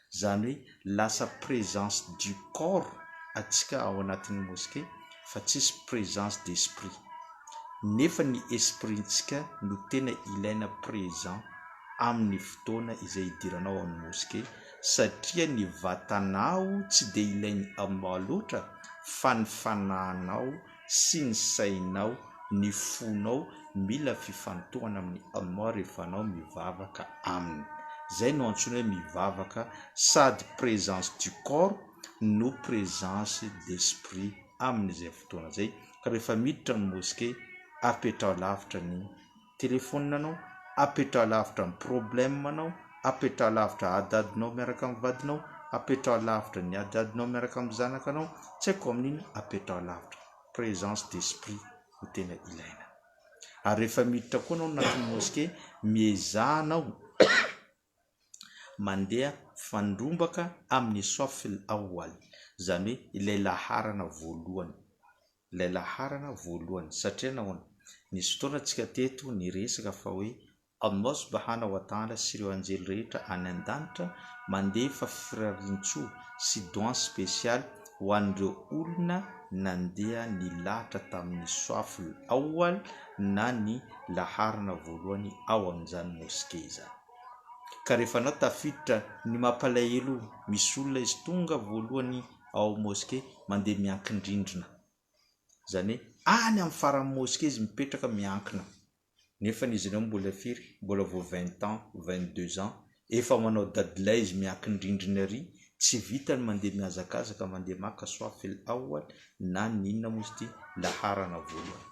Zany hoe lasa présence du corps atsika ao anatin'ny mosquée fa tsisy présence d'esprit. Nefa ny esprit-ntsika no tena ilaina présent amin'ny fotoana izay idiranao amin'ny mosquée, satria ny vatanao tsy dia ilainy Allah loatra fa ny fanahinao sy ny sainao, ny fonao mila fifantohana amin'ny Allah rehefa anao mivavaka aminy. Zay no antsoina hoe mivavaka, sady présence du corps no présence d'esprit amin'izay fotoana zay. Ka rehefa miditra ny mosquée, apetrao lavitra ny telefona anao, apetrao lavitra ny problème anao, apetrao lavitra adadinao miaraka amin'ny vadinao, apetrao lavitra ny adadinao miaraka amin'ny zanakanao, tsy haiko amin'iny apetrao lavitra. Présence d'esprit no tena ilaina. Ary rehefa miditra koa anao anatin'ny mosquée, miezahanao mandeha fandrombaka amin'ny safil awwal, zany hoe ilay laharana voalohany, satria nahoana nisy fotoana antsika teto niresaka fa hoe Allah subhanahu wa ta'ala sy ireo anjely rehetra any an-danitra mandeha fa firarian-tsoa sy doa spécial ho an'ireo olona nandeha nilahatra tamin'ny safil awwal na ny laharana voalohany ao amin'izany mosquée zany. Ka rehefa anao tafiditra, ny mampalahelo misy olona izy tonga voalohany ao mosquée mandeha miankin-drindrina, zany hoe any amin'ny faran'ny mosquée izy mipetraka miankina, nefa izy ireo mbola firy, mbola vao 20 ans 22 ans, efa manao dadilay izy miankin-drindrina ary, tsy vitany mandeha mihazakazaka mandeha maka safil awwal na ninona mozy ty laharana voalohany.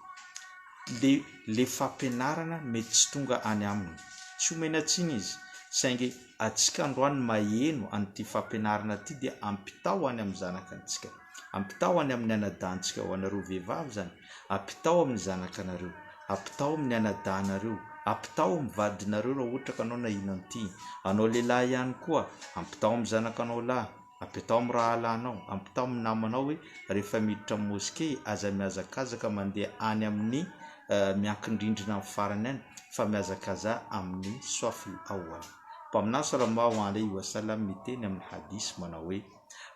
Le fampianarana mety tsy tonga any aminy, tsy omena tsiny izy, saingy atsika androany maheno an'ity fampianarana ty dia ampitao any amin'ny zanakantsika, ampitao any amin'ny anadantsika ho anareo vehivavy zany, ampitao amin'ny zanakanareo, ampitao amin'ny anadanareo, ampitao amin'ny vadinareo raha ohatra ka anao nahino an'ity. Anao lehilahy ihany koa ampitao amin'ny zanakanao lahy, ampitao amin'ny rahalahinao, ampitao amin'ny namanao hoe rehefa miditra amin'ny mosquée aza mihazakazaka mandeha any amin'ny miankin-drindrina amin'ny farany any fa mihazakaza amin'ny safil awwal. Mpaminany sallallahu alayhi wa sallam miteny amin'ny hadisy manao hoe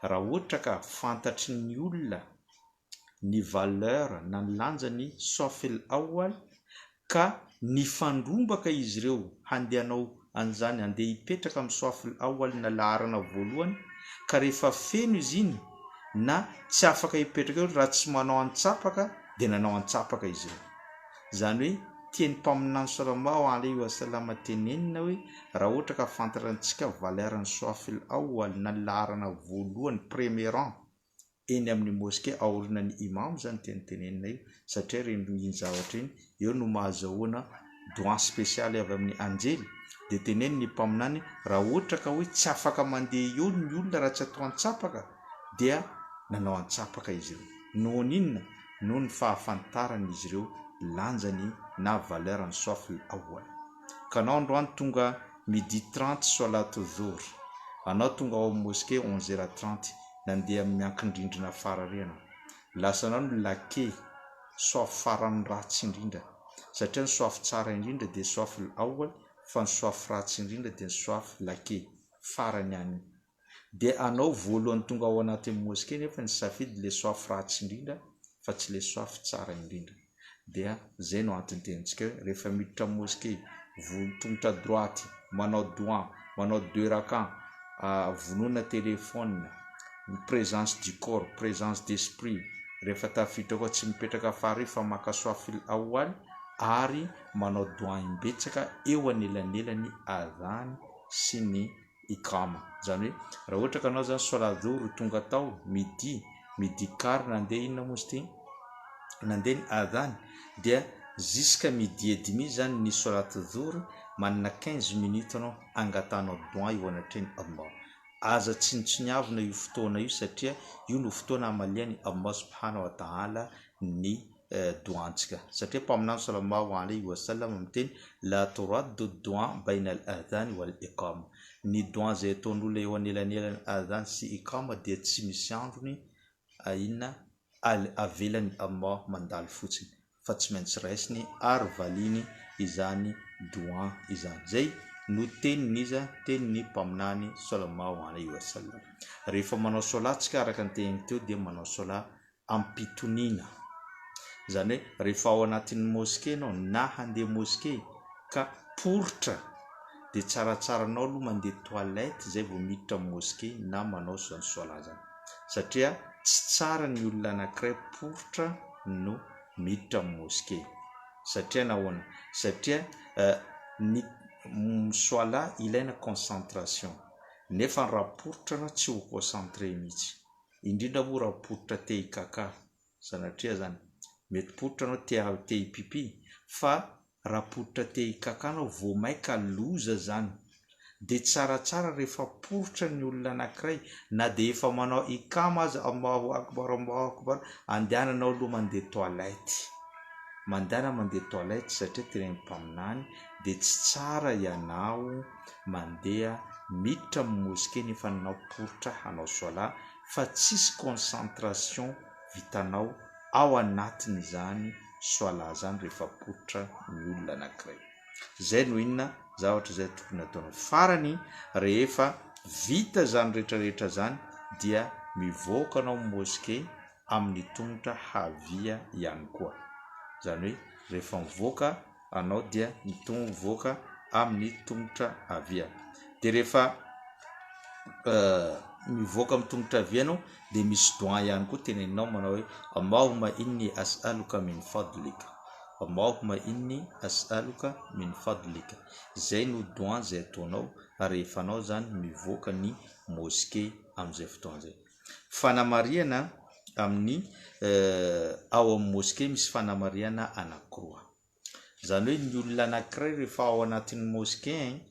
raha ohatra ka fantatry ny olona ny valeur na ny lanjany safil awwal ka nifandrombaka izy ireo handehanao an'izany andeha hipetraka amin'ny soafil awal na laharana voalohany ka rehefa feno izy iny na tsy afaka hipetraka eo raha tsy manao antsapaka dia nanao antsapaka izy ireo. Zany hoe tiany mpaminany sallallahu alayhi wa sallam tenenina hoe raha ohatra ka fantarantsika valeran'ny soafil awal na laharana voalohany premier rang eny amin'ny moskey aorinan'ny imam zany tenenina io satria reny zavatra iny eo no mahazahoana doa spécial avy amin'ny anjely dia teneniny ny mpaminany raha ohatra ka hoe tsy afaka mandeha eo ny olona raha tsy atao antsapaka dia nanao antsapaka izy ireo. Noho n'inona? Noho ny fahafantarany izy ireo lanjany na valeran'ny soafil awal. Ka anao androany tonga midi 30 solat dhuhr, anao tonga ao amin'ny moskey 11h30 nandeha miankin-drindrina farariana lasa anao no lake soaf farany ratsy indrindra satria ny soaf tsara indrindra dia soafil awal fa ny soaf ratsy indrindra dia ny soaf lake farany any. Dia anao voalohany tonga ao anatin'ny moskey nefa ny safidy le soaf ratsy indrindra fa tsy le soaf tsara indrindra. Dia zay no antony tenitsika hoe rehefa miditra moskey tongotra droite manao doa manao 2 rakan vonoina téléphone présence du corps présence d'esprit rehefa tafiditra koa tsy mipetraka fary fa maka soafil awal ary manao doa imbetsaka eo anelanelany adhan sy ny ikama. Zany hoe raha ohatra ka anao zany solat dhuhr tonga tao midi quart nandeha inona mosti nandeha ny adhan dia jusqu'à midi et demi zany ny solat dhuhr manana 15 minutes anao angatanao doa eo anatreny Allah. Aza tsinitsiniavina io fotoana io satria io no fotoana amaliany Allah subhanahu wa ta'ala ny doantsika satria mpaminany sallallahu alayhi wa sallam miteny la turaddu doa baina al-adhan wal iqama, ny doa zay ataon'olona eo anelanelany adhan sy iqama dia tsy misy androny inona avelany Allah mandalo fotsiny fa tsy maintsy raisiny ary valiny izany doa izany. Zay no tenin'ny mpaminany sallallahu alayhi wa sallam. Rehefa manao solat tsika araka ny teniny teo dia manao solat ampitonina. Zany hoe rehefa ao anatin'ny moskey anao na handeha moskey ka poritra dia tsaratsara anao aloha mandeha toilette zay vao miditra moskey na manao zany solat zany satria tsy tsara ny olona anankiray poritra no miditra moskey satria nahoana? Satria ny solat ilaina concentration nefa raha poritra anao tsy ho concentré mihitsy indrindra moa raha poritra te hikaka sanatria zany mety poritra anao te hipipi fa raha poritra te hikaka anao vao maika loza zany dia tsaratsara rehefa poritra ny olona anankiray na dia efa manao ikama aza Allahu akbar andehananao aloha mandeha toilette satria tenen'ny mpaminany dia tsy tsara ianao mandeha miditra amin'ny moskey nefa nanao poritra hanao solat fa tsisy concentration vitanao ao anatiny izany solat zany rehefa poritra ny olona anankiray. Zay no inona zavatra zay tokony ataonao farany rehefa vita zany rehetrarehetra zany dia mivoaka anao moskey amin'ny tongotra havia ihany koa. Zany hoe rehefa mivoaka anao dia mivoaka amin'ny tongotra havia. Dia rehefa mivoaka amin'ny tongotra havia anao dia misy doa ihany koa teneninao manao hoe Allahumma inni as'aluka min fadlika, Allahumma inni as'aluka min fadlika. Zay no doa zay ataonao rehefa anao zany mivoaka ny moskey amin'izay fotoana zay. Fanamariana amin'ny ao amin'ny moskey misy fanamariana anankiroa. Zany hoe ny olona anankiray rehefa ao anatin'ny moskey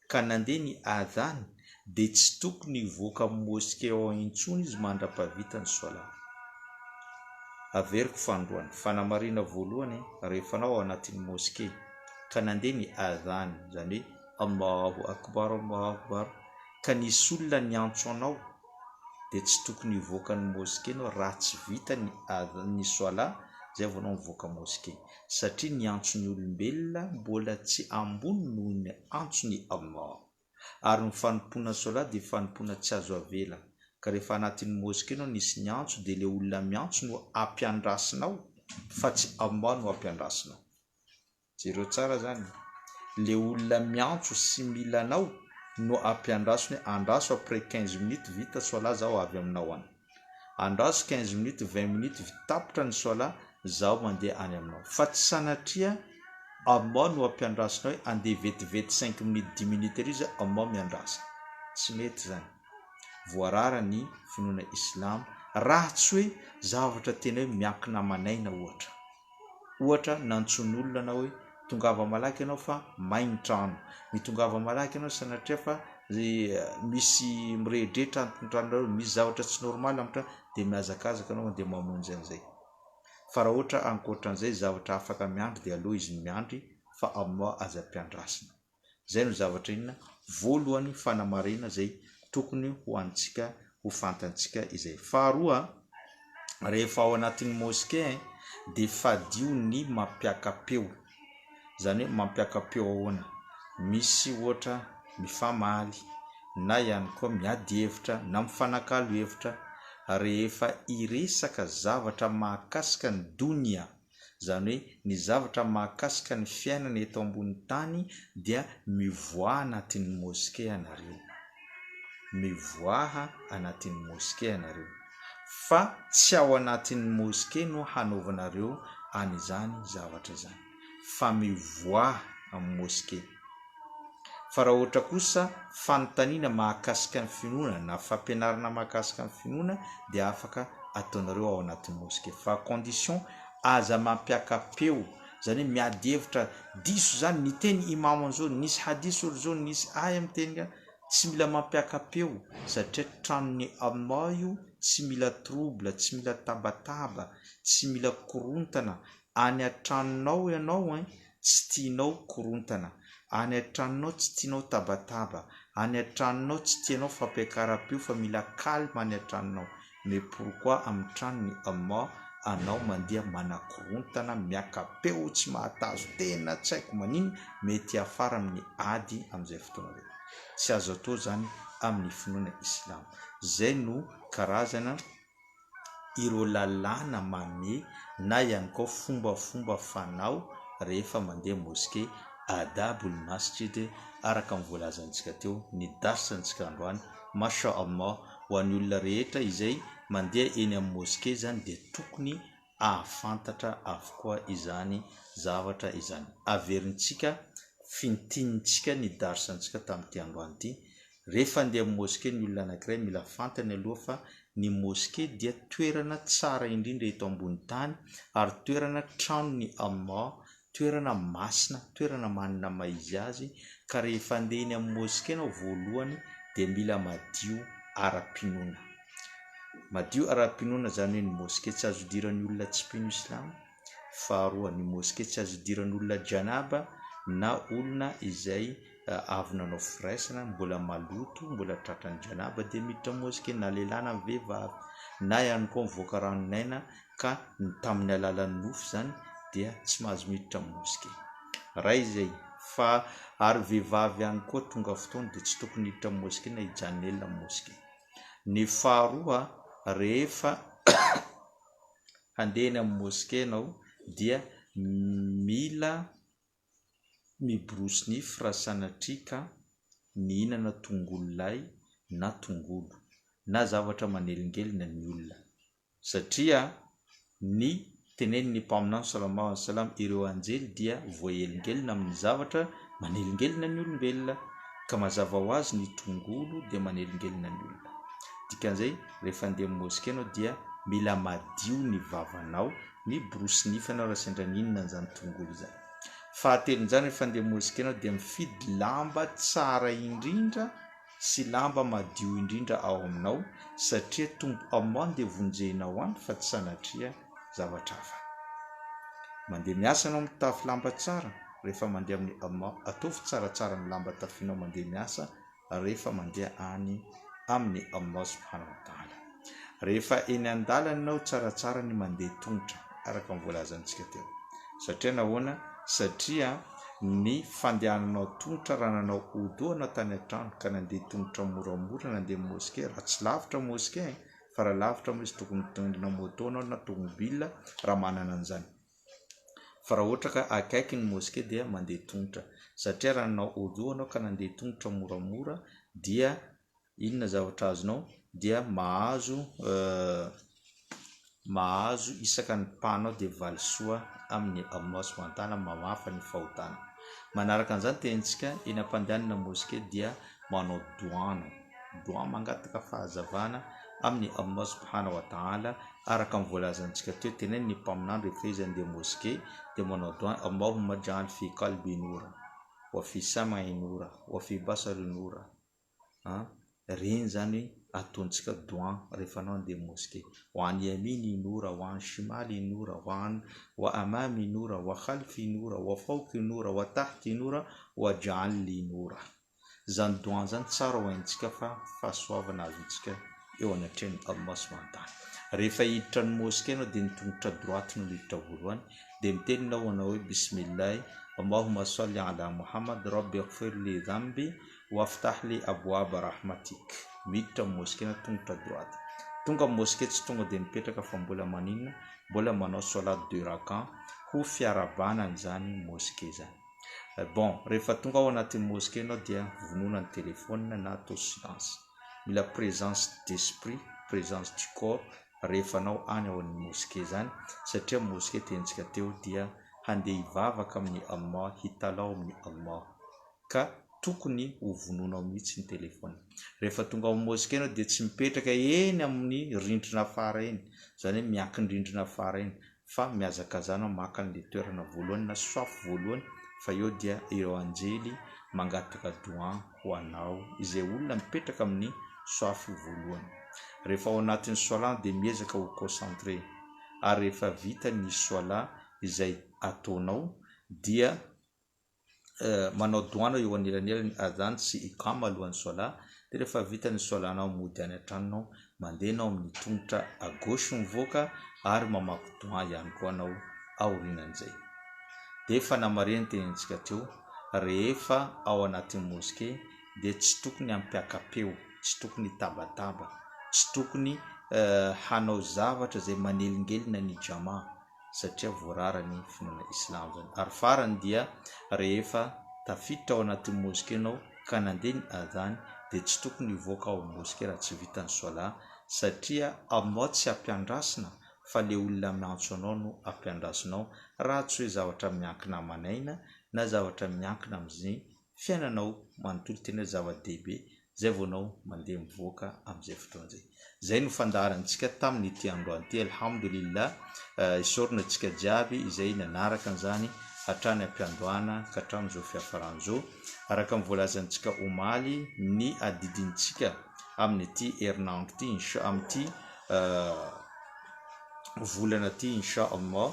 ka nandeha ny adhan dia tsy tokony hivoaka amin'ny moskey ao intsony izy mandra-pavita ny solat. Averiko fandroany fanamariana voalohany rehefa anao ao anatin'ny moskey ka nandeha ny adhan zany hoe Allahu akbar ka nisy olona niantso anao dia tsy tokony hivoaka ny moskey anao raha tsy vita ny solat zay vao anao mivoaka moskey satria ny antso ny olombelona mbola tsy ambony noho ny antso ny Allah ary ny fanompoana solat dia fanompoana tsy azo avela ka rehefa anatin'ny moskey anao nisy ny antso dia le olona miantso no ampiandrasinao fa tsy Allah no ampiandrasinao. jereo tsara zany le olona miantso sy milanao no ampiandrasony andraso après 15 minutes vita sola zaho avy aminao any andraso 15 minutes 20 minutes vitapotra ny sola zaho mandeha any aminao fa tsy sanatria aminao no ampiandrasonao andeha vetivety 5 minutes 10 minutes ery izy aminao miandrasa tsy mety zany voarara ny finoana islam raha tsy hoe zavatra tena hoe miakina manaina ohatra nantson'olona na hoe tongava malaky ianao fa maigny trano ny tongava malaky ianao sanatria fa misy miredretra antrano misy zavatra tsy normal amitra dia miazakazaka anao dia mamonjy an'izay fa raha ohatra ankoatran'izay zavatra afaka miandry dia aloha izy miandry fa aminao aza ampiandrasina zay no zavatra inona voalohany fanamarena zay tokony ho antsika ho fantantsika izay faharoa rehefa ao anatin'ny moské dia fadio ny mampiakapeo zany hoe mampiakapeo ahoana misy ohatra mifamaly na ihany koa miady hevitra na mifanakalo hevitra rehefa iresaka zavatra mahakasika ny donia zany hoe ny zavatra mahakasika ny fiainana eto ambony tany dia mivoaha anatin'ny moské anareo mivoaha anatin'ny moské anareo fa tsy ao anatin'ny moské no hanaovanareo an'izany zavatra zany fa mivoaha amin'ny moské fa raha ohatra kosa fanontaniana mahakasika ny finoana na fampianarana mahakasika ny finoana dia afaka ataonareo ao anatin'ny moské fa condition aza mampiakapeo zany miady hevitra diso zany ny teny imam an'izao nisy hadisy olo zao nisy aya amin'ny teny tsy mila mampiakapeo satria tranony aminao io tsy mila trouble tsy mila tabataba tsy mila korontana any antranonao ianao tsy tianao korontana any antranonao tsy tianao tabataba any antranonao tsy tianao fampiakaram-peo fa mila calme any antranonao mais pourquoi amin'ny tranony aminao anao mandeha manakorontana miakapeo tsy mahatazo tena tsy haiko maniny mety afara amin'ny ady amin'izay fotoana zay tsy azo atao zany amin'ny finoana islam zay no karazana ireo lalàna mame na ihany koa fombafomba fanao rehefa mandeha moské adabul masjid araka ny voalazantsika teo ny darsantsika androany masha Allah ho an'ny olona rehetra izay mandeha eny amin'ny moské zany dia tokony ahafantatra avokoa izany zavatra izany averintsika fintinitsika ny darsantsika tamin'ity androany ity rehefa andeha amin'ny moské ny olona anankiray mila fantany aloha fa ny moské dia toerana tsara indrindra eto ambony tany ary toerana tranony Allah toerana masina toerana manana maizy azy ka rehefa andeha eny amin'ny moské anao voalohany dia mila madio ara-pinoana madio ara-pinoana zany hoe ny moské tsy azo idiran'ny olona tsy mpino islam faharoa ny moské tsy azo idiran'ny olona janaba na olona izay avy nanao firaisana mbola maloto mbola tratran'ny janaba dia miditra moské na lehilahy na vehivavy na ihany koa mivoaka ranonaina ka tamin'ny alalan'ny nofo zany dia tsy mahazo miditra moské raha izay fa ary vehivavy ihany koa tonga fotoana dia tsy tokony hiditra moské na hijanonelina moské ny faharoa rehefa andehany amin'ny moské anao dia mila miborosy nify raha sanatrika mihinana tongolo lay na tongolo na zavatra manelingelina ny olona satria ny tenenin'ny mpaminany sallallahu alaihi wasallam ireo anjely dia voaelingelina amin'ny zavatra manelingelina ny olombelona ka mazava ho azy ny tongolo dia manelingelina ny olona dikan'izay rehefa andeha amin'ny moské anao dia mila madio ny vavanao ny borosy nify anao raha sendra nihinana an'izany tongolo izany fahatelon'izany rehefa andeha moské anao dia mifidy lamba tsara indrindra sy lamba madio indrindra ao aminao satria tombo aminao andeha vonjenao any fa tsy sanatria zavatra hafa mandeha miasa anao mitafy lamba tsara rehefa mandeha amin'ny Allah ataovy tsaratsara ny lamba tafianao mandeha miasa rehefa mandeha any amin'ny Allah subhanahu wa ta'ala rehefa eny an-dalana anao tsaratsara ny mandeha tongotra araka ny voalazantsika teo satria nahoana satria ny fandehananao tongotra raha nanao odoana tany an-trano ka nandeha tongotra moramora nandeha moské raha tsy lavitra moské fa raha lavitra moa izy tokony mitondrina moto anao na tomobile raha manana an'izany fa raha ohatra ka akaiky ny moské dia mandeha tongotra satria raha nanao odo anao ka nandeha tongotra moramora dia inona zavatra azonao dia mahazo isaka ny panao dia valisoa amin'ny Allah subhanahu wa ta'ala mamafa ny fahotana. Manaraka an'izany tentsika eny am-pandehanana moské dia manao doa mangataka fahazavana amin'ny Allah subhanahu wa ta'ala araka ny voalazantsika teo tena ny mpaminany rehefa izy andeha moské dia manao doa Allahumma ja'al fi qalbi nura wa fi sam'i nura wa fi basari nura. Reny zany ataontsika doa rehefa anao andeha moské. Wa an yamini nura wa an shimali nura wa amami nura wa khalfi nura wa fawqi nura wa tahti nura wa ja'al li nura. Zany doa zany tsara ho haintsika fa fahasoavana azontsika eo anatrehan'ny Allah subhanahu wa ta'ala. Rehefa hiditra ny moské anao dia ny tongotra droite no hiditra voalohany dia miteninao anao hoe bismillah Allahumma salli ala Muhammad rabbi ighfir li dhanbi waftah li abwaba rahmatik. Miditra moské na tongotra droite. Tonga moské tsy tonga dia mipetraka fa mbola maninona mbola manao salat 2 raka ho fiarabanany zany moské zany. Bon, rehefa tonga ao anatin'ny moské anao dia vonona ny telefônina na atao silence. Mila présence d'esprit, présence du corps rehefa anao any ao amin'ny moské zany satria moské tentsika teo dia handeha hivavaka amin'ny Allah, hitalao amin'ny Allah ka tokony ho vononao mihitsy ny telefônina. Rehefa tonga ao moské anao dia tsy mipetraka eny amin'ny rindrina afara eny, zany hoe miankin-drindrina afara eny, fa mihazakazana maka an'ilay toerana voalohany na soafy voalohany fa eo dia ireo anjely mangataka doa ho anao izay olona mipetraka amin'ny soafy voalohany. Rehefa ao anatin'ny solat dia miezaka ho concentré ary rehefa vita ny solat izay ataonao dia manao doanao eo anelanelany adhan sy iqama alohan'ny solat dia rehefa vita ny solanao mody any an-tranonao mandehanao amin'ny tongotra à gauche mivoaka ary mamaky doa ihany koa anao aorinan'izay. Dia efa namareny tenentsika teo rehefa ao anatin'ny moské dia tsy tokony hampiakapeo, tsy tokony tabataba, tsy tokony hanao zavatra zay manelingelina ny jama satria voarara ny finoana islam zany. Ary farany dia rehefa tafiditra ao anatin'ny moské anao ka nandeha ny adhan dia tsy tokony hivoaka ao amin'ny moské raha tsy vita ny solat satria Allah tsy ampiandrasina fa le olona miantso anao no ampiandrasinao raha tsy hoe zavatra miankina amanaina na zavatra miankina amin'ny fiainanao manontolo tena zava-dehibe zay vonao mandeha mivoaka amin'izay fotoan'izay. Zay no fandaharantsika tamin'ity androany ity. Alhamdulillah, isorina antsika jiaby izay nanaraka an'izany hatrany ampiandohana ka hatramin'izao fiafaran'izao araka ny voalazantsika omaly ny adidintsika amin'ity herinandro ity amin'ity volana ity insha Allah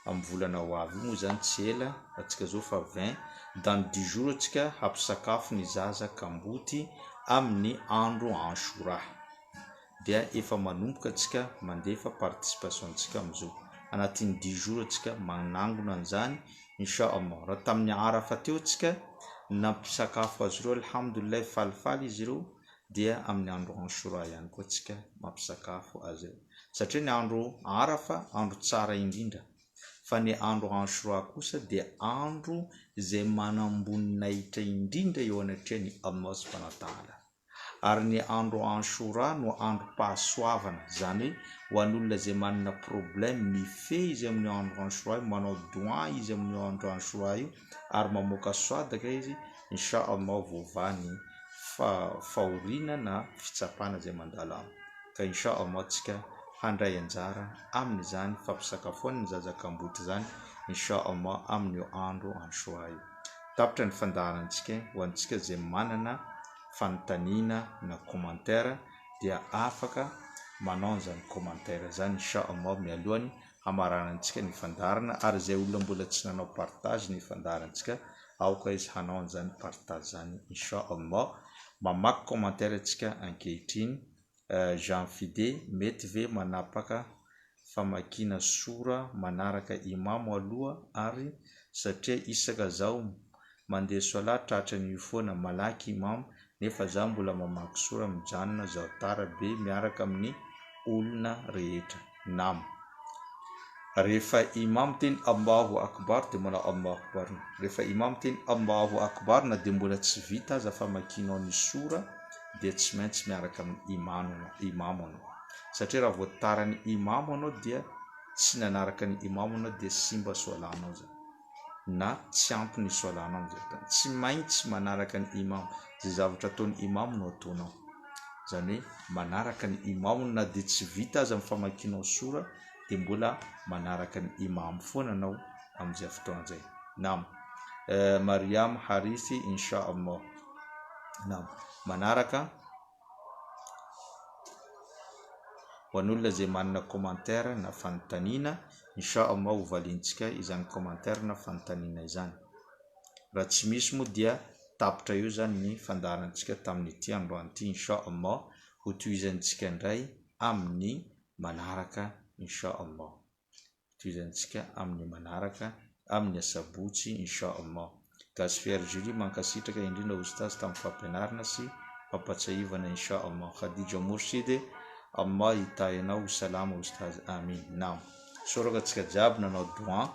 amin'ny volana ho avy moa zany tsy ela atsika zao fa 20 dans 10 jours atsika hampisakafo ny zaza kamboty amin'ny andro Ashura dia efa manomboka atsika mandefa participation atsika amizao anatin'ny 10 jours atsika manangona an'izany insha Allah. Raha tamin'ny Arafa teo atsika nampisakafo azy ireo alhamdulillah falifaly izy ireo dia amin'ny andro Ashura ihany koa atsika mampisakafo azy ireo satria ny andro Arafa andro tsara indrindra fa ny andro Ashura kosa dia andro izay manamboninahitra indrindra eo anatrehan'ny Allah subhanahu wa ta'ala. Ary ny andro Ashura no andro pahasoavana zany hoe ho an'olona izay manana problème mifehy izy amin'ny andro Ashura manao doa izy amin'ny andro Ashura io ary mamoaka soadaka izy insha Allah voavany fahoriana na fitsapana zay mandalo aminy ka insha Allah tsika handray anjara amin'izany fampisakafoan'ny zazakamboty zany insha Allah amin'ny andro Ashura io. Tapitra ny fandaharantsika ho antsika izay manana fanontaniana na commentaire dia afaka manao an'izany commentaire zany insha Allah mialohany hamaranantsika ny fandaharana ary izay olona mbola tsy nanao partage ny fandaharantsika aoka izy hanao an'izany partage zany insha Allah. Mamaky commentaire atsika ankehitriny Jean Fide mety ve manapaka famakina sora manaraka imamo aloha ary satria isaka zao mandeha solat tratra ny foana malaky imamo nefa za mbola mamaky sora mijanona zao tara be miaraka amin'ny olona rehetra. Nam rehefa imam teny Allahu akbar dia manao Allahu akbar. Rehefa imam teny Allahu akbar na dia mbola tsy vita aza famakianao ny sora dia tsy maintsy miaraka amin'ny imam anao. Satria raha voataran'ny imam anao dia tsy nanaraka ny imam anao dia simba soalanao zany. Na tsy ampy ny soalanao amin'izay fotoana. Tsy maintsy manaraka ny imam. Zay zavatra ataon'ny imam no ataonao. Zany hoe manaraka ny imam na dia tsy vita aza amin'ny famakianao sora dia mbola manaraka ny imam foana anao amin'izay fotoana izay. Naam. Mariam Harisi insha Allah. Naam. Manaraka ho an'olona zay manana commentaire na fanontaniana, insha Allah ho valintsika izany commentaire na fanontaniana izany. Raha tsy misy moa dia tapitra eo zany ny fandaharantsika tamin'ity androany ity, insha Allah ho tohizantsika indray amin'ny manaraka, insha Allah. Tohizantsika amin'ny manaraka amin'ny asabotsy, insha Allah. Gasfer Julie mankasitraka indrindra ustaz tamin'ny fampianarana sy pampatsahivana, insha Allah. Khadija Mourshid, Allah hitahinao salama ustaz, amin. Naam. Soraka tsika jiaby nanao doa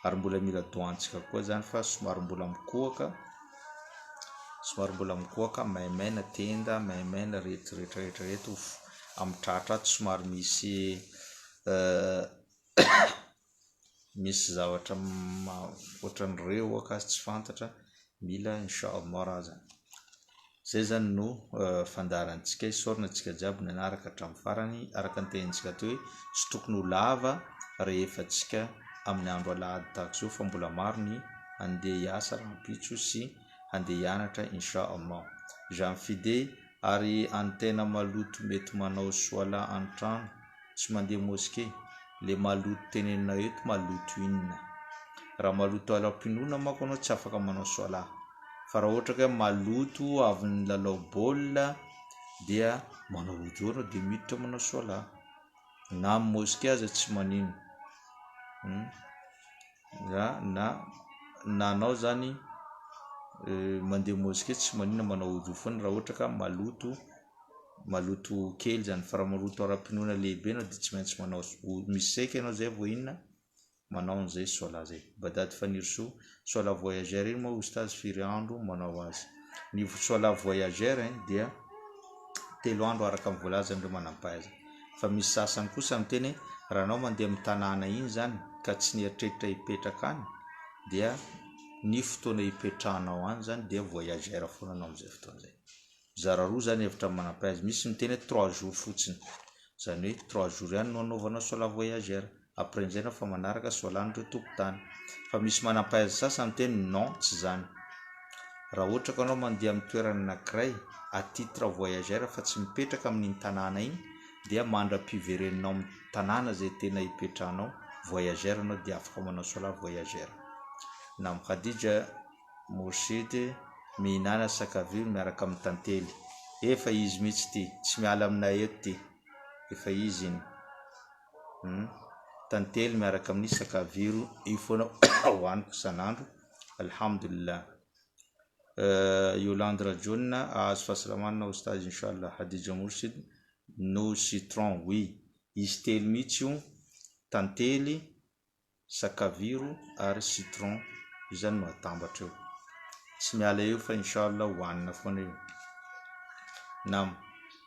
ary mbola mila doantsika koa zany fa somary mbola mikoaka, maimaina tenda, maimaina rehetra amin'ny tratrato somary misy zavatra ohatran'ireo akasy tsy fantatra, mila insha Allah raha zany. Zay zany no fandaharantsika, isaorana antsika jiaby nanaraka hatramin'ny farany, araka ny tenintsika teo hoe tsy tokony ho lava rehefa tsika amin'ny andro alahady tahaka izao fa mbola maro ny andeha hiasa rahampitso sy andeha hianatra, insha Allah. Jean Fide, ary antena maloto mety manao soala an-trano tsy mandeha mosquée. Le maloto tenenina eto maloto inona? Raha maloto alam-pinoana manko anao tsy afaka manao soala. Fa raha ohatra ka maloto avy ny lalao baolina dia manao ojo anao dia miditra manao soala. Na amin'ny mosquée aza tsy manino. Na anao zany mandeha mosquée tsy manino manao ojo foana raha ohatra ka maloto kely zany. Fa raha maloto aram-pinoana lehibe anao dia tsy maintsy manao misy saika anao zay vao inona manao an'izay soala zay. Badady Fanirso, soala voyageur iny moa ustaz firy andro manao azy? Ny soala voyageur dia 3 andro araka amin'ny voalazan'ireo manam-pahaizana. Fa misy sasany kosa miteny raha anao mandeha amin'ny tanàna iny zany ka tsy nieritreritra hipetraka any dia ny fotoana hipetrahanao any zany dia voyageur foana anao amin'izay fotoana izay. Zara roa zany hevitra manam-pahaizana. Misy miteny 3 jours fotsiny. Zany hoe 3 jours ihany no anaovanao soala voyageur. Après izay anao fa manaraka soalan'ireo tokontany. Fa misy manam-pahaizana sasany miteny non, tsy zany. Raha ohatra ka anao mandeha amin'ny toerana anankiray à titre voyageur fa tsy mipetraka amin'iny tanàna iny dia mandram-pivereninao amin'ny tanàna zay tena hipetrahanao, voyageur anao dia afaka manao soala voyageur. Na Khadija Mourshid, mihinana sakaviro miaraka amin'ny tantely. Efa izy mihitsy ty, tsy miala aminay eto ty. Efa izy iny. Tantely miaraka amin'ny sakaviro io foana hoaniko isan'andro. Alhamdulillah. Yolande Rajona, azo fahasalamana ustaz inshallah. Khadija Mourshid, no citron, oui. Izy telo mihitsy io, tantely, sakaviro ary citron, izany no atambatra eo. Tsy miala eo fa inshallah hoanina foana io. Naam.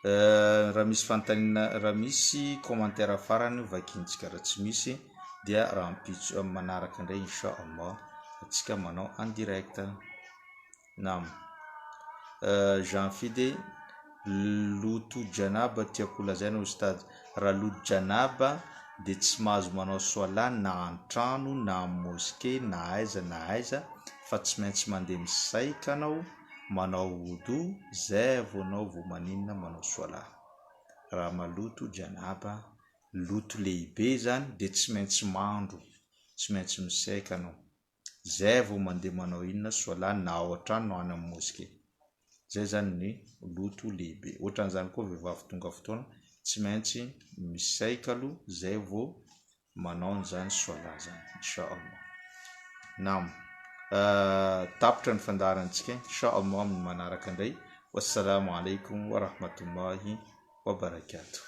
Raha misy fanontaniana, raha misy commentaire farany vakintsika, raha tsy misy dia rahampitso manaraka indray insha Allah atsika manao en direct. Naam. Jean Fide, loto janaba tiako lazaina ustaz. Raha loto janaba dia tsy mahazo manao soala na an-trano na amin'ny mosquée na aiza fa tsy maintsy mandeha misaika anao manao wudu zay vao anao vao maninona manao soala. Raha maloto janaba, loto lehibe zany dia tsy maintsy mandro, tsy maintsy misaika anao zay vao mandeha manao inona soala na ao an-trano na any amin'ny mosquée. Zay zany ny loto lehibe. Ohatran'izany koa vehivavy tonga fotoana tsy maintsy misaika aloha zay vao manao an'izany soala zany, insha Allah. Naam. Tapitra ny fandaharantsika insha Allah amin'ny manaraka indray. Wassalamu alaikum wa rahmatullahi wa barakatuh.